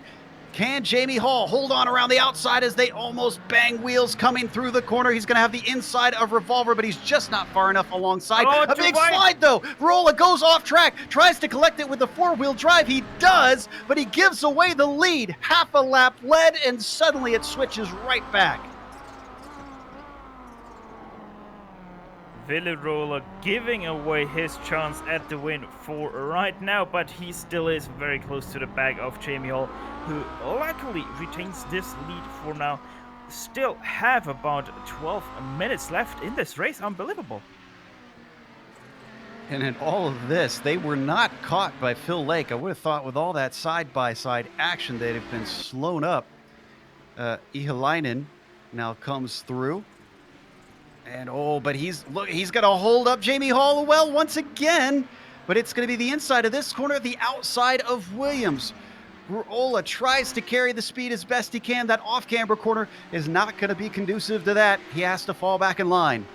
D: Can Jamie Hall hold on around the outside as they almost bang wheels coming through the corner? He's going to have the inside of Revolver, but he's just not far enough alongside.
E: Oh,
D: a big slide, though. Rolla goes off track, tries to collect it with the 4-wheel drive. He does, but he gives away the lead. Half a lap led, and suddenly it switches right back.
E: Villarola giving away his chance at the win for right now, but he still is very close to the back of Jamie Hall, who luckily retains this lead for now. Still have about 12 minutes left in this race. Unbelievable.
D: And in all of this, they were not caught by Phil Lake. I would have thought with all that side-by-side action, they'd have been slowed up. Ihalainen now comes through. And but he's going to hold up Jamie Hall well once again. But it's going to be the inside of this corner, the outside of Williams. Ruola tries to carry the speed as best he can. That off-camber corner is not going to be conducive to that. He has to fall back in line.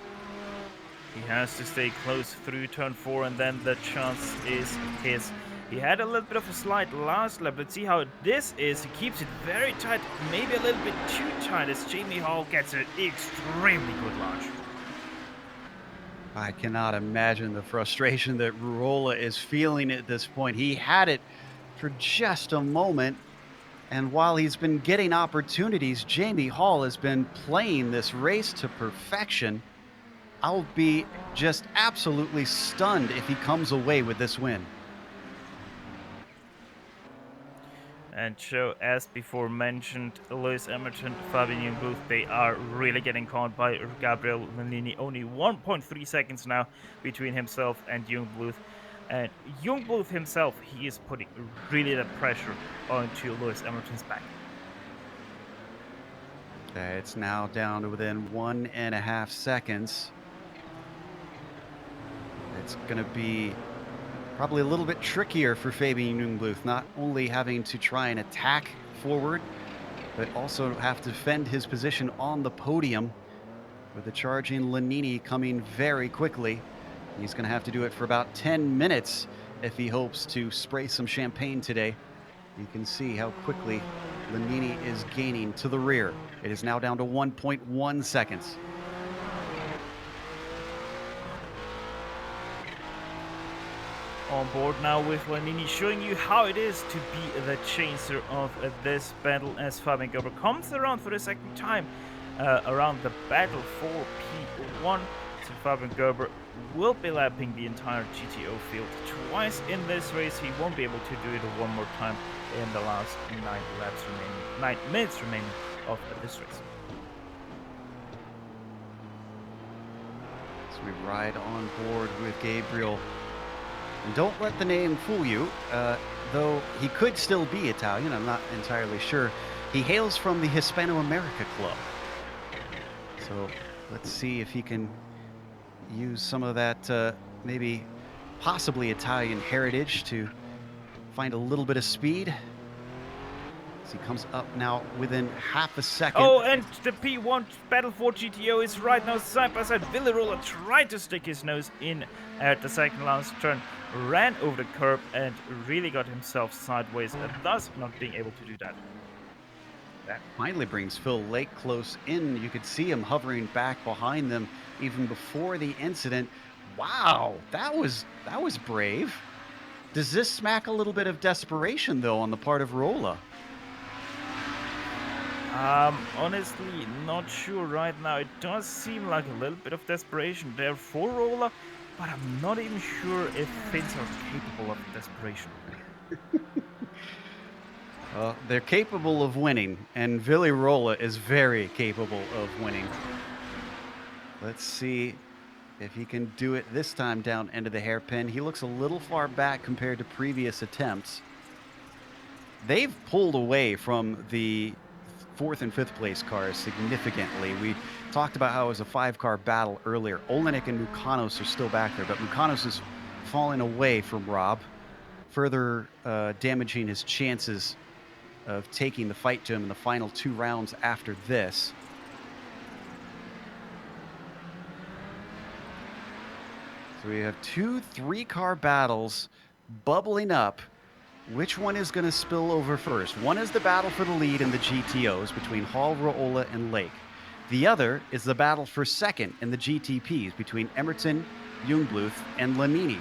E: He has to stay close through turn 4, and then the chance is his. He had a little bit of a slide last lap, but see how this is. He keeps it very tight, maybe a little bit too tight, as Jamie Hall gets an extremely good launch.
D: I cannot imagine the frustration that Ruola is feeling at this point. He had it for just a moment, and while he's been getting opportunities, Jamie Hall has been playing this race to perfection. I'll be just absolutely stunned if he comes away with this win.
E: And so, as before mentioned, Lewis Emerton, Fabian Jungbluth, they are really getting caught by Gabriel Lanini. Only 1.3 seconds now between himself and Jungbluth. And Jungbluth himself, he is putting really the pressure onto Lewis Emerton's back.
D: It's now down to within 1.5 seconds. It's going to be probably a little bit trickier for Fabian Jungbluth, not only having to try and attack forward, but also have to defend his position on the podium with the charging Lanini coming very quickly. He's going to have to do it for about 10 minutes if he hopes to spray some champagne today. You can see how quickly Lanini is gaining to the rear. It is now down to 1.1 seconds.
E: On board now with Lanini, showing you how it is to be the chaser of this battle as Fabian Gerber comes around for the second time around the battle for P1. So Fabian Gerber will be lapping the entire GTO field twice in this race. He won't be able to do it one more time in the last 9 minutes remaining of this race.
D: So we ride on board with Gabriel. And don't let the name fool you, though he could still be Italian, I'm not entirely sure. He hails from the Hispano-America Club. So let's see if he can use some of that maybe possibly Italian heritage to find a little bit of speed. As he comes up now within half a second.
E: Oh, and the P1 Battle for GTO is right now side by side. Willy Roller tried to stick his nose in at the second last turn, ran over the curb and really got himself sideways, thus not being able to do that.
D: That finally brings Phil Lake close in. You could see him hovering back behind them even before the incident. Wow, that was brave. Does this smack a little bit of desperation though on the part of Rolla?
E: Honestly, not sure right now. It does seem like a little bit of desperation there for Rolla, but I'm not even sure if Finns are capable of desperation.
D: They're capable of winning, and Willy Rolla is very capable of winning. Let's see if he can do it this time down into the hairpin. He looks a little far back compared to previous attempts. They've pulled away from the 4th and 5th place cars significantly. We talked about how it was a 5-car battle earlier. Olenek and Mukanos are still back there, but Mukanos is falling away from Rob, further damaging his chances of taking the fight to him in the final 2 rounds after this. So we have 2 3-car battles bubbling up. Which one is going to spill over first? One is the battle for the lead in the GTOs between Hall, Rolla, and Lake. The other is the battle for second in the GTPs between Emerton, Jungbluth, and Lanini.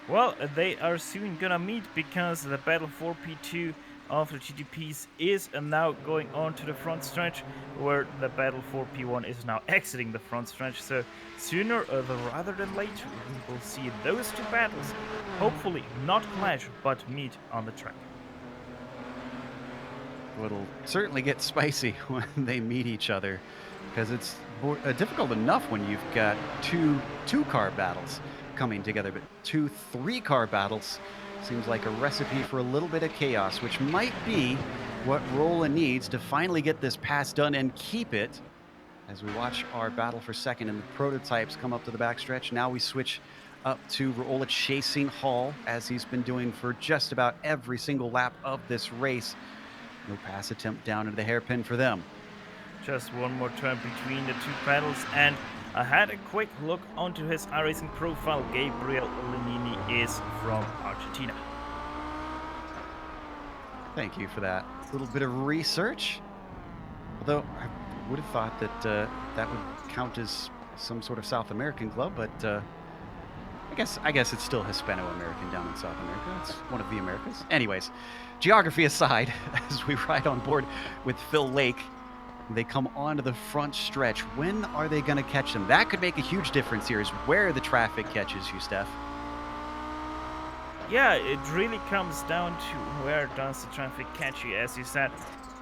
E: Well, they are soon gonna meet because the battle for P2 of the GTPs is now going on to the front stretch, where the battle for P1 is now exiting the front stretch. So sooner rather than later, we will see those 2 battles hopefully not clash but meet on the track.
D: It'll certainly get spicy when they meet each other, because it's difficult enough when you've got 2 2-car battles coming together, but 2 3-car battles seems like a recipe for a little bit of chaos, which might be what Rolla needs to finally get this pass done and keep it. As we watch our battle for second and the prototypes come up to the backstretch, now we switch up to Rolla chasing Hall, as he's been doing for just about every single lap of this race. No pass attempt down into the hairpin for them.
E: Just one more turn between the 2 battles, and I had a quick look onto his iRacing profile. Gabriel Lanini is from Argentina.
D: Thank you for that little bit of research. Although I would have thought that that would count as some sort of South American club, but I guess it's still Hispano-American down in South America. It's one of the Americas. Anyways, geography aside, as we ride on board with Phil Lake, they come onto the front stretch. When are they going to catch them? That could make a huge difference here, is where the traffic catches you, Steph.
E: Yeah, it really comes down to where does the traffic catch you, as you said.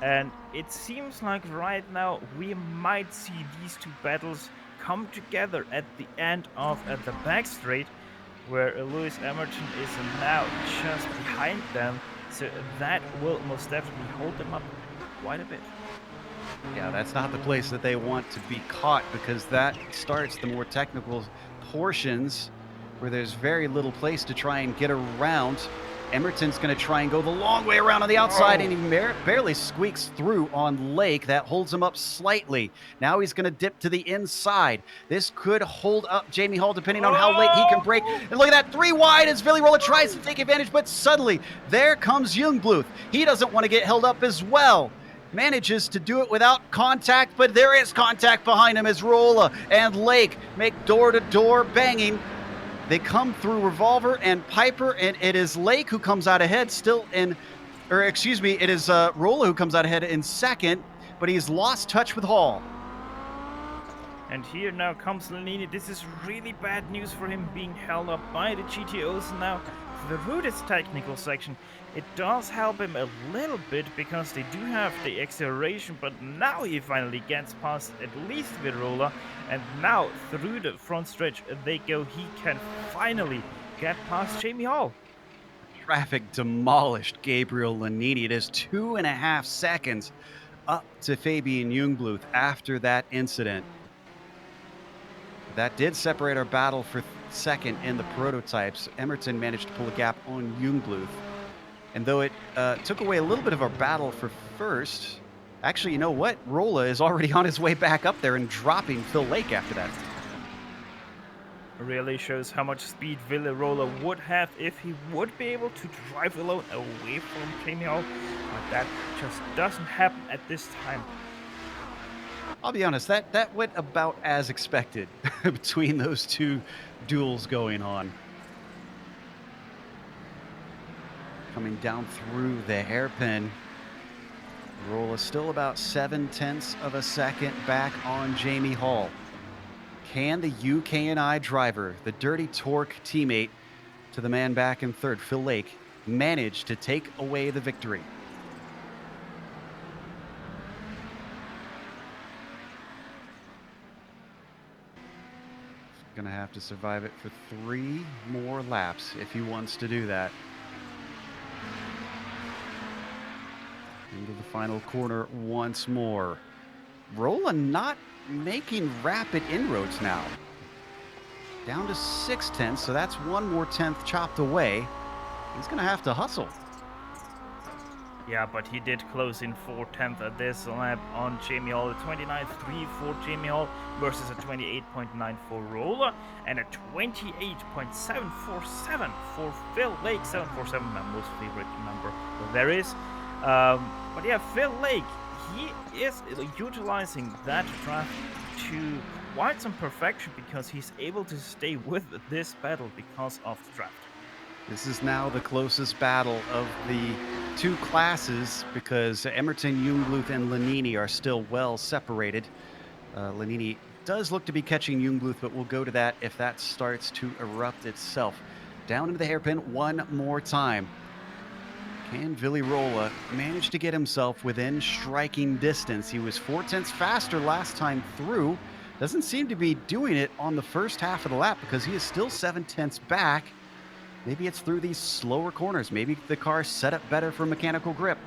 E: And it seems like right now we might see these 2 battles come together at the end of the back straight, where Lewis Emerton is now just behind them. So that will most definitely hold them up quite a bit.
D: Yeah, that's not the place that they want to be caught, because that starts the more technical portions where there's very little place to try and get around. Emerton's going to try and go the long way around on the outside, and he barely squeaks through on Lake. That holds him up slightly. Now he's going to dip to the inside. This could hold up Jamie Hall depending on how late he can brake. And look at that, 3 wide as Billy Rolla tries to take advantage, but suddenly there comes Jungbluth. He doesn't want to get held up as well. Manages to do it without contact, but there is contact behind him as Rolla and Lake make door-to-door banging. They come through Revolver and Piper, and it is Lake who comes out ahead it is Rolla who comes out ahead in second, but he's lost touch with Hall.
E: And here now comes Lanini. This is really bad news for him, being held up by the GTOs now. Through this technical section, it does help him a little bit because they do have the acceleration, but now he finally gets past at least Virola, and now through the front stretch they go. He can finally get past Jamie Hall.
D: Traffic demolished Gabriel Lanini. It is 2.5 seconds up to Fabian Jungbluth after that incident. That did separate our battle for second in the prototypes. Emerton managed to pull a gap on Jungbluth. And though it took away a little bit of our battle for first, actually, you know what? Rolla is already on his way back up there and dropping Phil Lake after that.
E: Really shows how much speed Ville Rolla would have if he would be able to drive alone away from Jamie Hall, but that just doesn't happen at this time.
D: I'll be honest, that went about as expected between those two duels going on. Coming down through the hairpin. Rolla still about 0.7 of a second back on Jamie Hall. Can the UKNI driver, the Dirty Torque teammate to the man back in third, Phil Lake, manage to take away the victory? Gonna have to survive it for 3 more laps if he wants to do that. Into the final corner once more. Rolla not making rapid inroads now. Down to 0.6, so that's 1 more tenth chopped away. He's gonna have to hustle.
E: Yeah, but he did close in 4/10 at this lap on Jamie Hall. A 29.3 for Jamie Hall versus a 28.9 for Rolla, and a 28.747 for Phil Lake. 747, my most favorite number there is. But yeah, Phil Lake, he is utilizing that draft to quite some perfection because he's able to stay with this battle because of the draft.
D: This is now the closest battle of the 2 classes because Emerton, Jungbluth, and Lanini are still well separated. Lanini does look to be catching Jungbluth, but we'll go to that if that starts to erupt itself. Down into the hairpin one more time. Can Ville Rolla manage to get himself within striking distance? He was 0.4 faster last time through. Doesn't seem to be doing it on the first half of the lap because he is still 0.7 back. Maybe it's through these slower corners. Maybe the car's set up better for mechanical grip.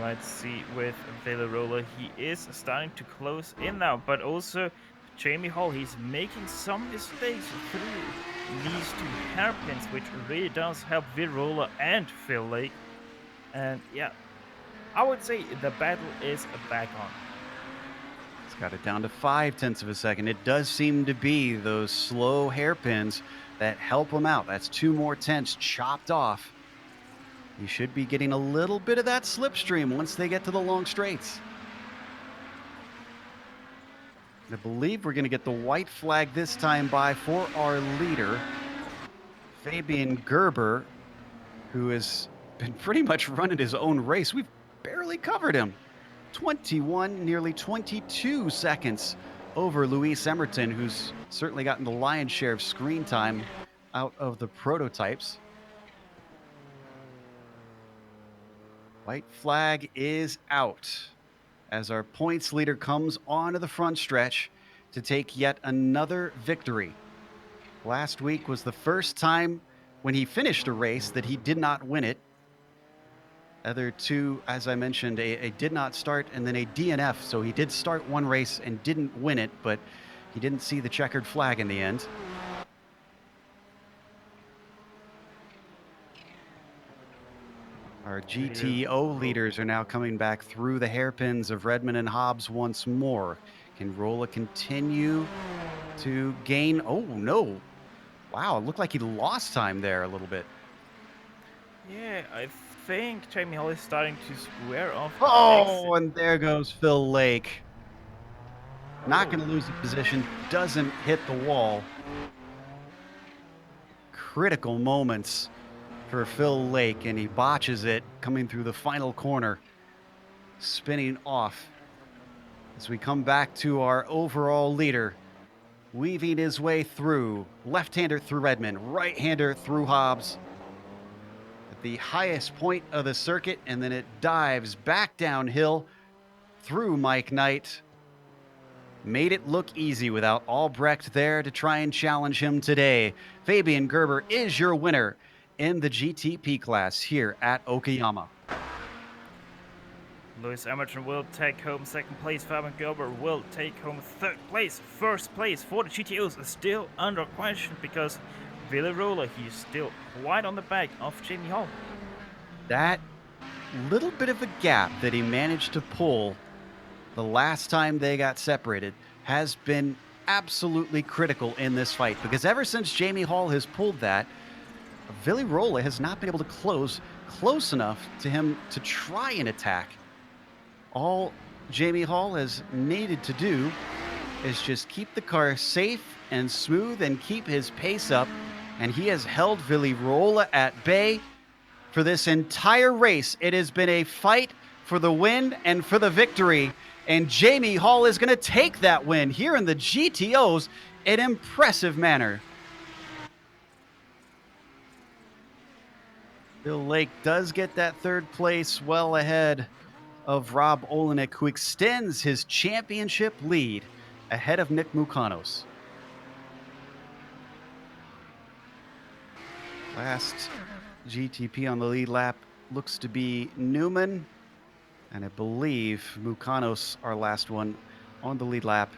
E: Let's see with Ville Rolla. He is starting to close in now, but also Jamie Hall, he's making some mistakes through these 2 hairpins, which really does help Ville Rolla and Phil Lake. And yeah, I would say the battle is back on.
D: It's got it down to 0.5 of a second. It does seem to be those slow hairpins that help him out. That's 2 more tenths chopped off. You should be getting a little bit of that slipstream once they get to the long straights. I believe we're going to get the white flag this time by for our leader, Fabian Gerber, who has been pretty much running his own race. We've barely covered him. 21, nearly 22 seconds over Luis Emerton, who's certainly gotten the lion's share of screen time out of the prototypes. White flag is out as our points leader comes onto the front stretch to take yet another victory. Last week was the first time when he finished a race that he did not win it. Other two, as I mentioned, a did not start and then a DNF. So he did start one race and didn't win it, but he didn't see the checkered flag in the end. Our GTO leaders are now coming back through the hairpins of Redmond and Hobbs once more. Can Rolla continue to gain? Oh, no. Wow, it looked like he lost time there a little bit.
E: Yeah, I think Jamie Hall is starting to square off.
D: Oh, and there goes Phil Lake. Not going to lose the position, doesn't hit the wall. Critical moments for Phil Lake, and he botches it coming through the final corner, spinning off. As we come back to our overall leader, weaving his way through, left-hander through Redmond, right-hander through Hobbs, at the highest point of the circuit, and then it dives back downhill through Mike Knight. Made it look easy without Albrecht there to try and challenge him today. Fabian Gerber is your winner in the GTP class here at Okayama.
E: Lewis Hamilton will take home second place. Fabian Gerber will take home third place. First place for the GTOs is still under question because Willy Roller, he's still quite on the back of Jamie Hall.
D: That little bit of a gap that he managed to pull the last time they got separated has been absolutely critical in this fight, because ever since Jamie Hall has pulled that, Willy Roller has not been able to close enough to him to try and attack. All Jamie Hall has needed to do is just keep the car safe and smooth and keep his pace up, and he has held Willy Roller at bay for this entire race. It has been a fight for the win and for the victory, and Jamie Hall is going to take that win here in the GTOs in impressive manner. Phil Lake does get that third place, well ahead of Rob Olenek, who extends his championship lead ahead of Nick Mukanos. Last GTP on the lead lap looks to be Newman, and I believe Mukanos, our last one on the lead lap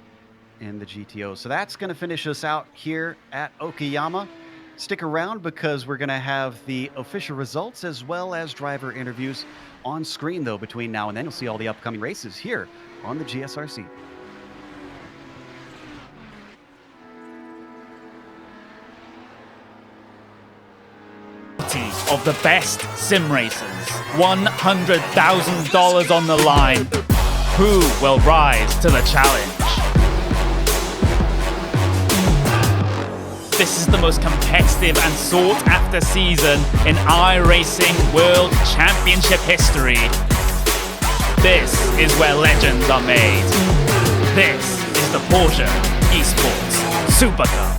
D: in the GTO. So that's going to finish us out here at Okayama. Stick around because we're going to have the official results as well as driver interviews on screen, though. Between now and then, you'll see all the upcoming races here on the GSRC.
A: Of the best sim racers, $100,000 on the line. Who will rise to the challenge? This is the most competitive and sought-after season in iRacing World Championship history. This is where legends are made. This is the Porsche Esports Super Cup.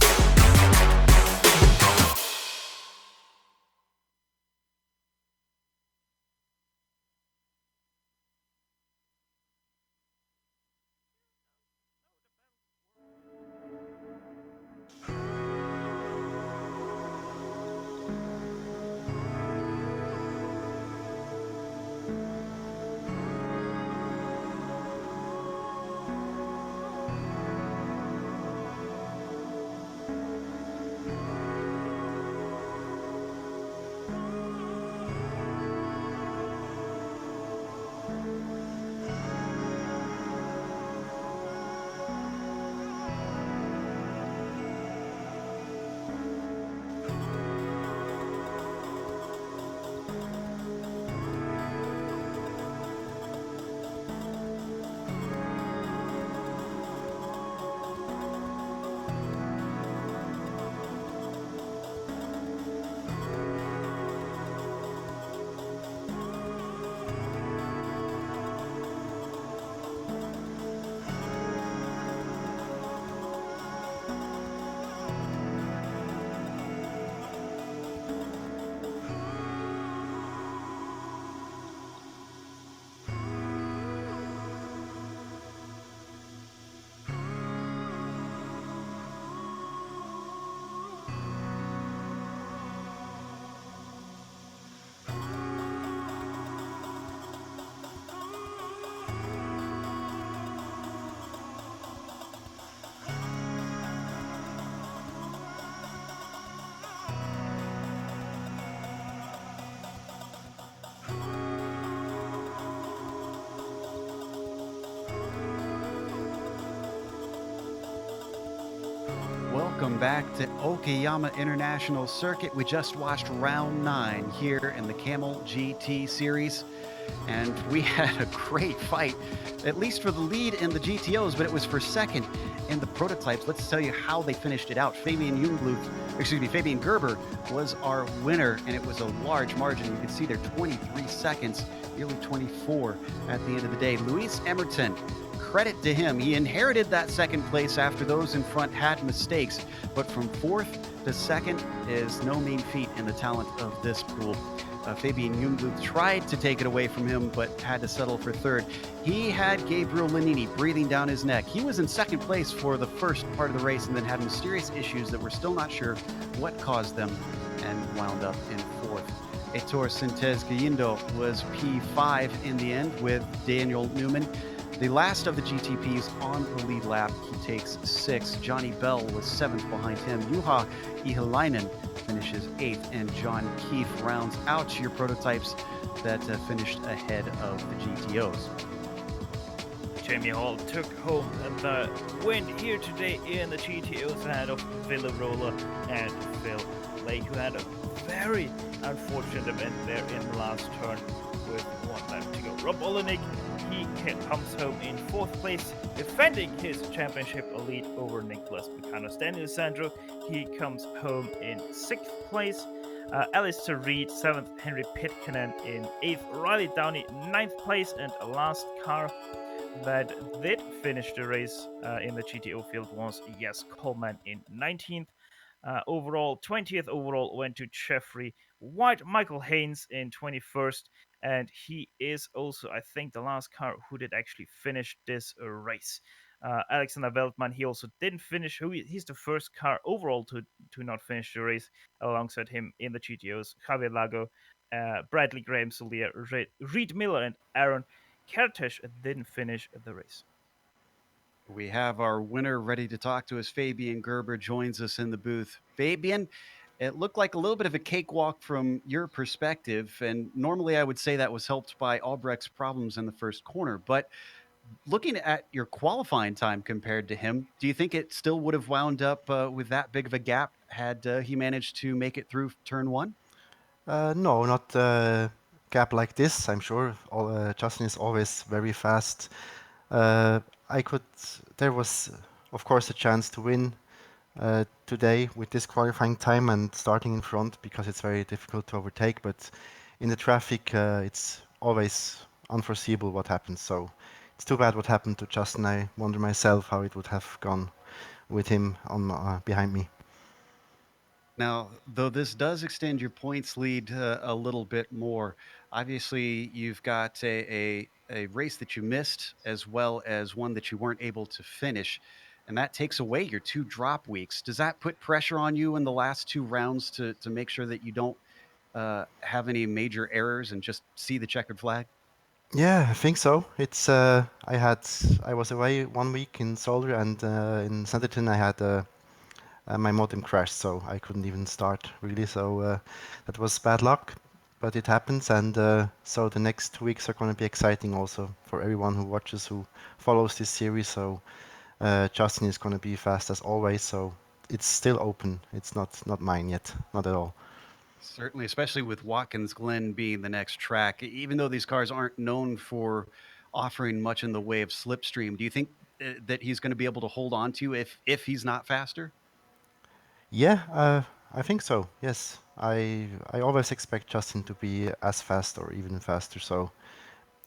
D: welcome back to Okayama International Circuit. We just watched round 9 here in the Kamel GT series, and we had a great fight, at least for the lead in the GTOs, but it was for second in the prototypes. Let's tell you how they finished it out. Fabian Gerber was our winner, and it was a large margin. You can see there 23 seconds, nearly 24 at the end of the day. Luis Emerton, credit to him. He inherited that second place after those in front had mistakes, but from fourth to second is no mean feat in the talent of this pool. Fabian Jungluth tried to take it away from him, but had to settle for third. He had Gabriel Lanini breathing down his neck. He was in second place for the first part of the race and then had mysterious issues that we're still not sure what caused them and wound up in fourth. Heitor Sintez Gallindo was P5 in the end with Daniel Newman. The last of the GTPs on the lead lap, he takes 6. Johnny Bell was 7th behind him. Juha Ihalainen finishes 8th, and John Keefe rounds out your prototypes that finished ahead of the GTOs.
E: Jamie Hall took home the win here today in the GTOs ahead of Villarola and Phil Lake, who had a very unfortunate event there in the last turn with 1 lap to go. Rob Olenek, he comes home in 4th place, defending his championship lead over Nicholas Buchanos. Daniel Sandro, he comes home in 6th place. Alistair Reed, 7th. Henry Pitkanen in 8th. Riley Downey, 9th place. And last car that did finish the race in the GTO field was Yes Coleman in 19th. Overall, 20th overall went to Jeffrey White. Michael Haynes in 21st, and he is also, I think, the last car who did actually finish this race. Alexander Veltman, he also didn't finish. He's the first car overall to not finish the race. Alongside him in the GTOs, Javier Lago, Bradley Graham Solia, Reed Miller, and Aaron Kertész didn't finish the race.
D: We have our winner ready to talk to us. Fabian Gerber joins us in the booth. Fabian, it looked like a little bit of a cakewalk from your perspective, and normally I would say that was helped by Albrecht's problems in the first corner, but looking at your qualifying time compared to him, do you think it still would have wound up with that big of a gap had he managed to make it through turn 1?
G: No, not gap like this. I'm sure Justin is always very fast. I could. There was, of course, a chance to win today with this qualifying time and starting in front because it's very difficult to overtake. But in the traffic, it's always unforeseeable what happens. So it's too bad what happened to Justin. I wonder myself how it would have gone with him on behind me.
D: Now, though this does extend your points lead a little bit more, obviously you've got a race that you missed as well as one that you weren't able to finish, and that takes away your 2 drop weeks. Does that put pressure on you in the last 2 rounds to make sure that you don't have any major errors and just see the checkered flag?
G: Yeah, I think so. It's I was away 1 week in Solder and in Sanderton I had my modem crashed, so I couldn't even start really. So that was bad luck, but it happens. And so the next 2 weeks are going to be exciting also for everyone who watches, who follows this series. So Justin is going to be fast as always. So it's still open. It's not mine yet, not at all.
D: Certainly, especially with Watkins Glen being the next track. Even though these cars aren't known for offering much in the way of slipstream, do you think that he's going to be able to hold on to if he's not faster?
G: Yeah, I think so. Yes, I always expect Justin to be as fast or even faster. So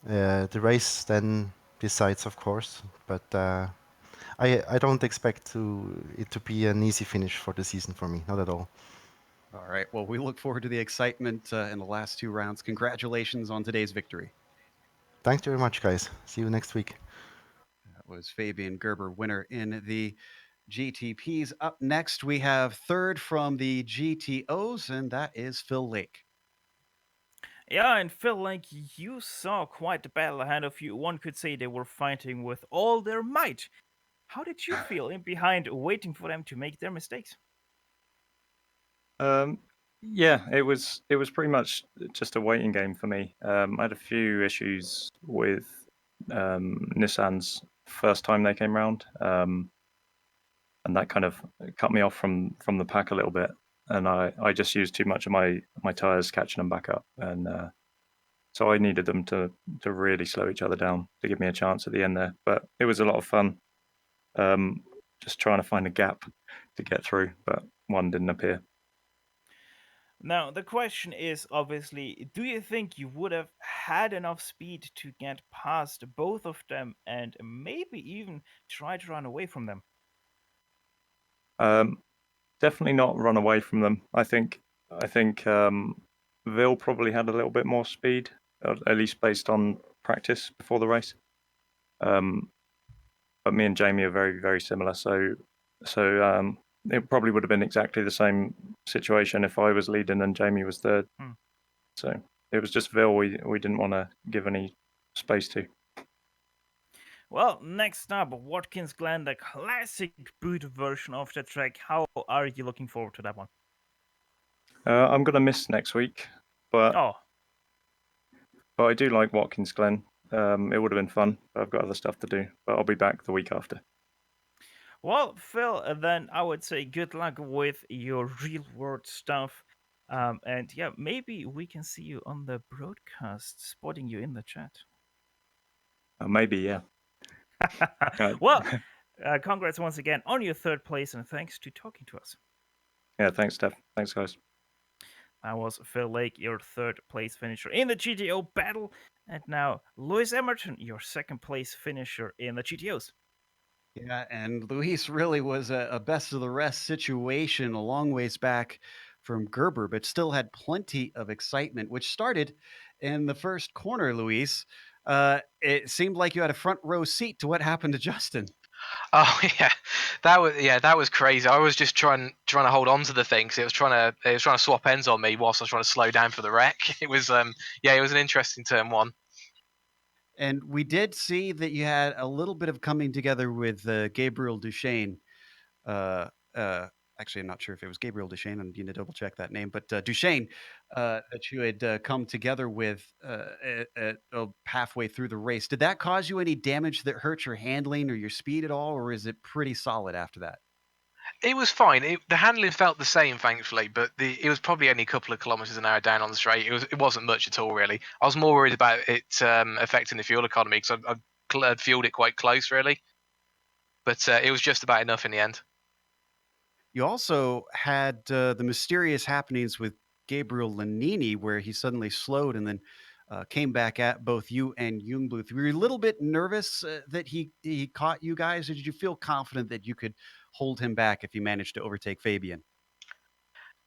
G: the race then decides, of course, but I don't expect it to be an easy finish for the season for me, not at all.
D: All right. Well, we look forward to the excitement in the last 2 rounds. Congratulations on today's victory.
G: Thanks very much, guys. See you next week.
D: That was Fabian Gerber, winner in the GTPs. Up next, we have third from the GTOs, and that is Phil Lake.
E: Yeah, and Phil, like you saw quite the battle ahead of you. One could say they were fighting with all their might. How did you feel in behind, waiting for them to make their mistakes?
H: Yeah, it was pretty much just a waiting game for me. I had a few issues with Nissan's first time they came round. and that kind of cut me off from the pack a little bit. And I just used too much of my tires catching them back up, and so I needed them to really slow each other down to give me a chance at the end there. But it was a lot of fun, um, just trying to find a gap to get through, but one didn't appear.
E: Now, the question is obviously, do you think you would have had enough speed to get past both of them and maybe even try to run away from them?
H: Um, Definitely not run away from them. I think Vil probably had a little bit more speed, at least based on practice before the race. Um, but me and Jamie are very, very similar. So it probably would have been exactly the same situation if I was leading and Jamie was third.
E: Hmm.
H: So it was just Vil we didn't want to give any space to.
E: Well, next up, Watkins Glen, the classic boot version of the track. How are you looking forward to that one?
H: I'm gonna miss next week, but
E: Oh,
H: but I do like Watkins Glen. It would have been fun, but I've got other stuff to do. But I'll be back the week after.
E: well, Phil, then I would say good luck with your real world stuff. And yeah, maybe we can see you on the broadcast, spotting you in the chat.
H: Maybe, yeah.
E: Well, congrats once again on your third place, and thanks to talking to us.
H: Yeah, thanks, Steph. Thanks, guys.
E: That was Phil Lake, your third place finisher in the GTO battle. And now, Lewis Emerton, your second place finisher in the GTOs.
D: Yeah, and Luis really was a best of the rest situation a long ways back from Gerber, but still had plenty of excitement, which started in the first corner, Luis. It seemed like you had a front row seat to what happened to Justin.
I: Oh that was crazy. I was just trying to hold on to the thing because it was trying to swap ends on me whilst I was trying to slow down for the wreck. It was it was an interesting turn one.
D: And we did see that you had a little bit of coming together with Gabriel Duchesne. Uh, uh, Actually, I'm not sure if it was Gabriel Duchesne. I need to double check that name, but Duchesne that you had come together with halfway through the race. Did that cause you any damage that hurt your handling or your speed at all, or is it pretty solid after that?
I: It was fine. The handling felt the same, thankfully, but it was probably only a couple of kilometers an hour down on the straight. It wasn't much at all, really. I was more worried about it affecting the fuel economy because I'd fueled it quite close, really. But it was just about enough in the end.
D: You also had the mysterious happenings with Gabriel Lanini, where he suddenly slowed and then came back at both you and Jungbluth. Were you a little bit nervous that he caught you guys, or did you feel confident that you could hold him back if you managed to overtake Fabian?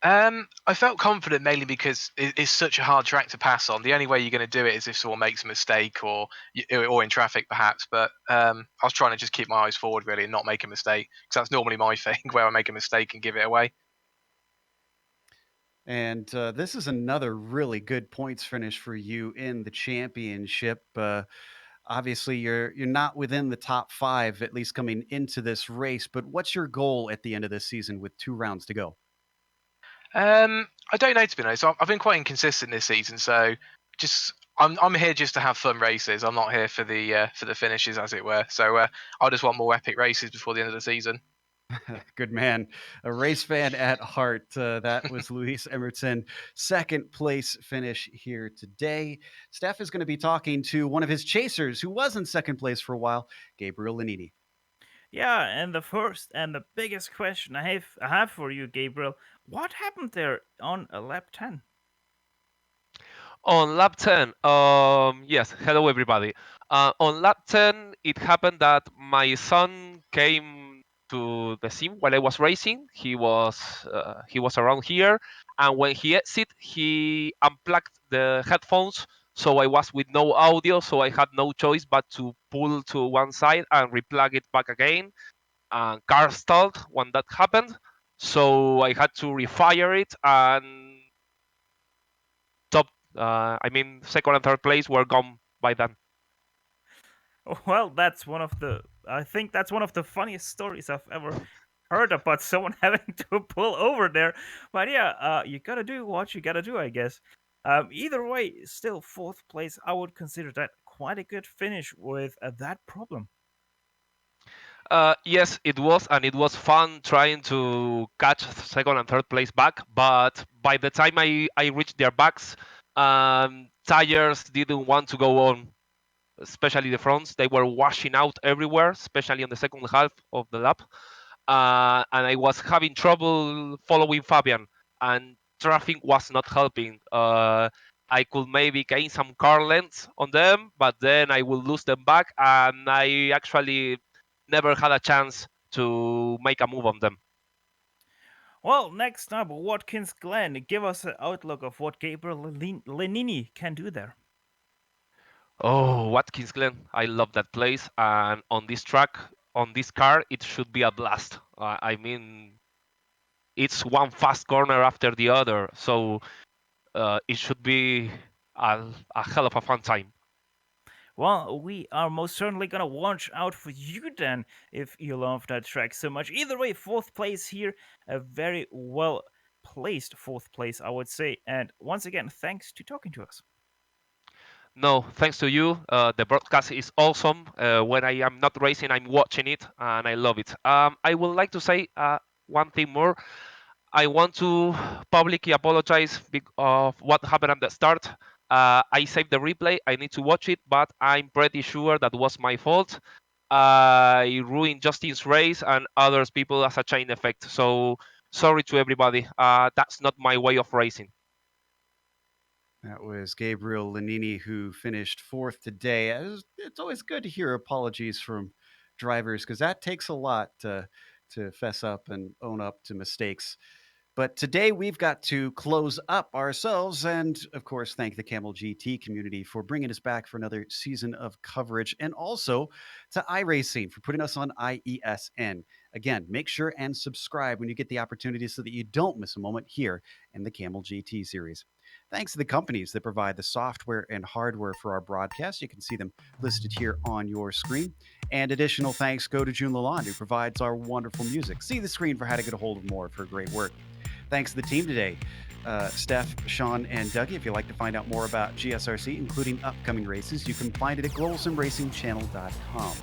I: I felt confident mainly because it's such a hard track to pass on. The only way you're going to do it is if someone makes a mistake or in traffic perhaps. But I was trying to just keep my eyes forward really and not make a mistake because that's normally my thing where I make a mistake and give it away.
D: And this is another really good points finish for you in the championship. Obviously, you're not within the top five, at least coming into this race. But what's your goal at the end of this season with 2 rounds to go?
I: I don't know to be honest. I've been quite inconsistent this season, so just I'm here just to have fun races. I'm not here for the finishes, as it were. So I just want more epic races before the end of the season.
D: Good man. A race fan at heart. That was Luis Emerson. Second place finish here today. Steph is going to be talking to one of his chasers who was in second place for a while, Gabriel Lanini.
E: Yeah, and the first and the biggest question I have for you, Gabriel, what happened there on lap 10?
J: On lap 10, yes, hello everybody. On lap 10, it happened that my son came to the sim while I was racing. He was around here, and when he exit, he unplugged the headphones, so I was with no audio, so I had no choice but to pull to one side and replug it back again. And car stalled when that happened, so I had to refire it and top second and third place were gone by then.
E: Well, I think that's one of the funniest stories I've ever heard about someone having to pull over there. But yeah, you gotta do what you gotta do, I guess. Either way, still fourth place. I would consider that quite a good finish with that problem.
J: Yes, it was, and it was fun trying to catch second and third place back. But by the time I reached their backs, tires didn't want to go on, especially the fronts. They were washing out everywhere, especially on the second half of the lap. And I was having trouble following Fabian, and traffic was not helping. I could maybe gain some car lengths on them, but then I will lose them back, and I actually never had a chance to make a move on them.
E: Well, next up, Watkins Glen. Give us an outlook of what Gabriel Lenini can do there.
J: Oh, Watkins Glen, I love that place, and on this track, on this car, it should be a blast. I mean, it's one fast corner after the other, so it should be a hell of a fun time.
E: Well, we are most certainly gonna watch out for you then if you love that track so much. Either way, fourth place here, a very well placed fourth place, I would say. And once again, thanks to talking to us.
J: No, thanks to you. The broadcast is awesome. When I am not racing, I'm watching it, and I love it. I would like to say one thing more. I want to publicly apologize of what happened at the start. I saved the replay. I need to watch it, but I'm pretty sure that was my fault. I ruined Justin's race and others people as a chain effect. So sorry to everybody. That's not my way of racing.
D: That was Gabriel Lanini, who finished fourth today. It's always good to hear apologies from drivers because that takes a lot to fess up and own up to mistakes. But today we've got to close up ourselves and, of course, thank the Camel GT community for bringing us back for another season of coverage, and also to iRacing for putting us on IESN. Again, make sure and subscribe when you get the opportunity so that you don't miss a moment here in the Camel GT series. Thanks to the companies that provide the software and hardware for our broadcast. You can see them listed here on your screen. And additional thanks go to June Lalonde, who provides our wonderful music. See the screen for how to get a hold of more of her great work. Thanks to the team today, Steph, Sean, and Dougie. If you'd like to find out more about GSRC, including upcoming races, you can find it at globalsimracingchannel.com.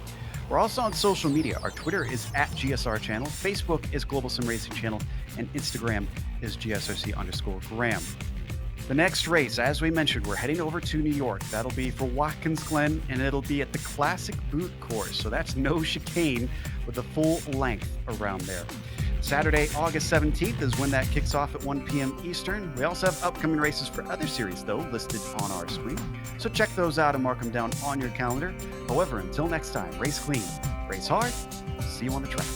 D: We're also on social media. Our Twitter is at GSR Channel, Facebook is Global Sim Racing Channel, and Instagram is GSRC_Graham. The next race, as we mentioned, we're heading over to New York. That'll be for Watkins Glen, and it'll be at the Classic Boot Course. So that's no chicane with a full length around there. Saturday, August 17th is when that kicks off at 1 p.m. Eastern. We also have upcoming races for other series, though, listed on our screen. So check those out and mark them down on your calendar. However, until next time, race clean, race hard, see you on the track.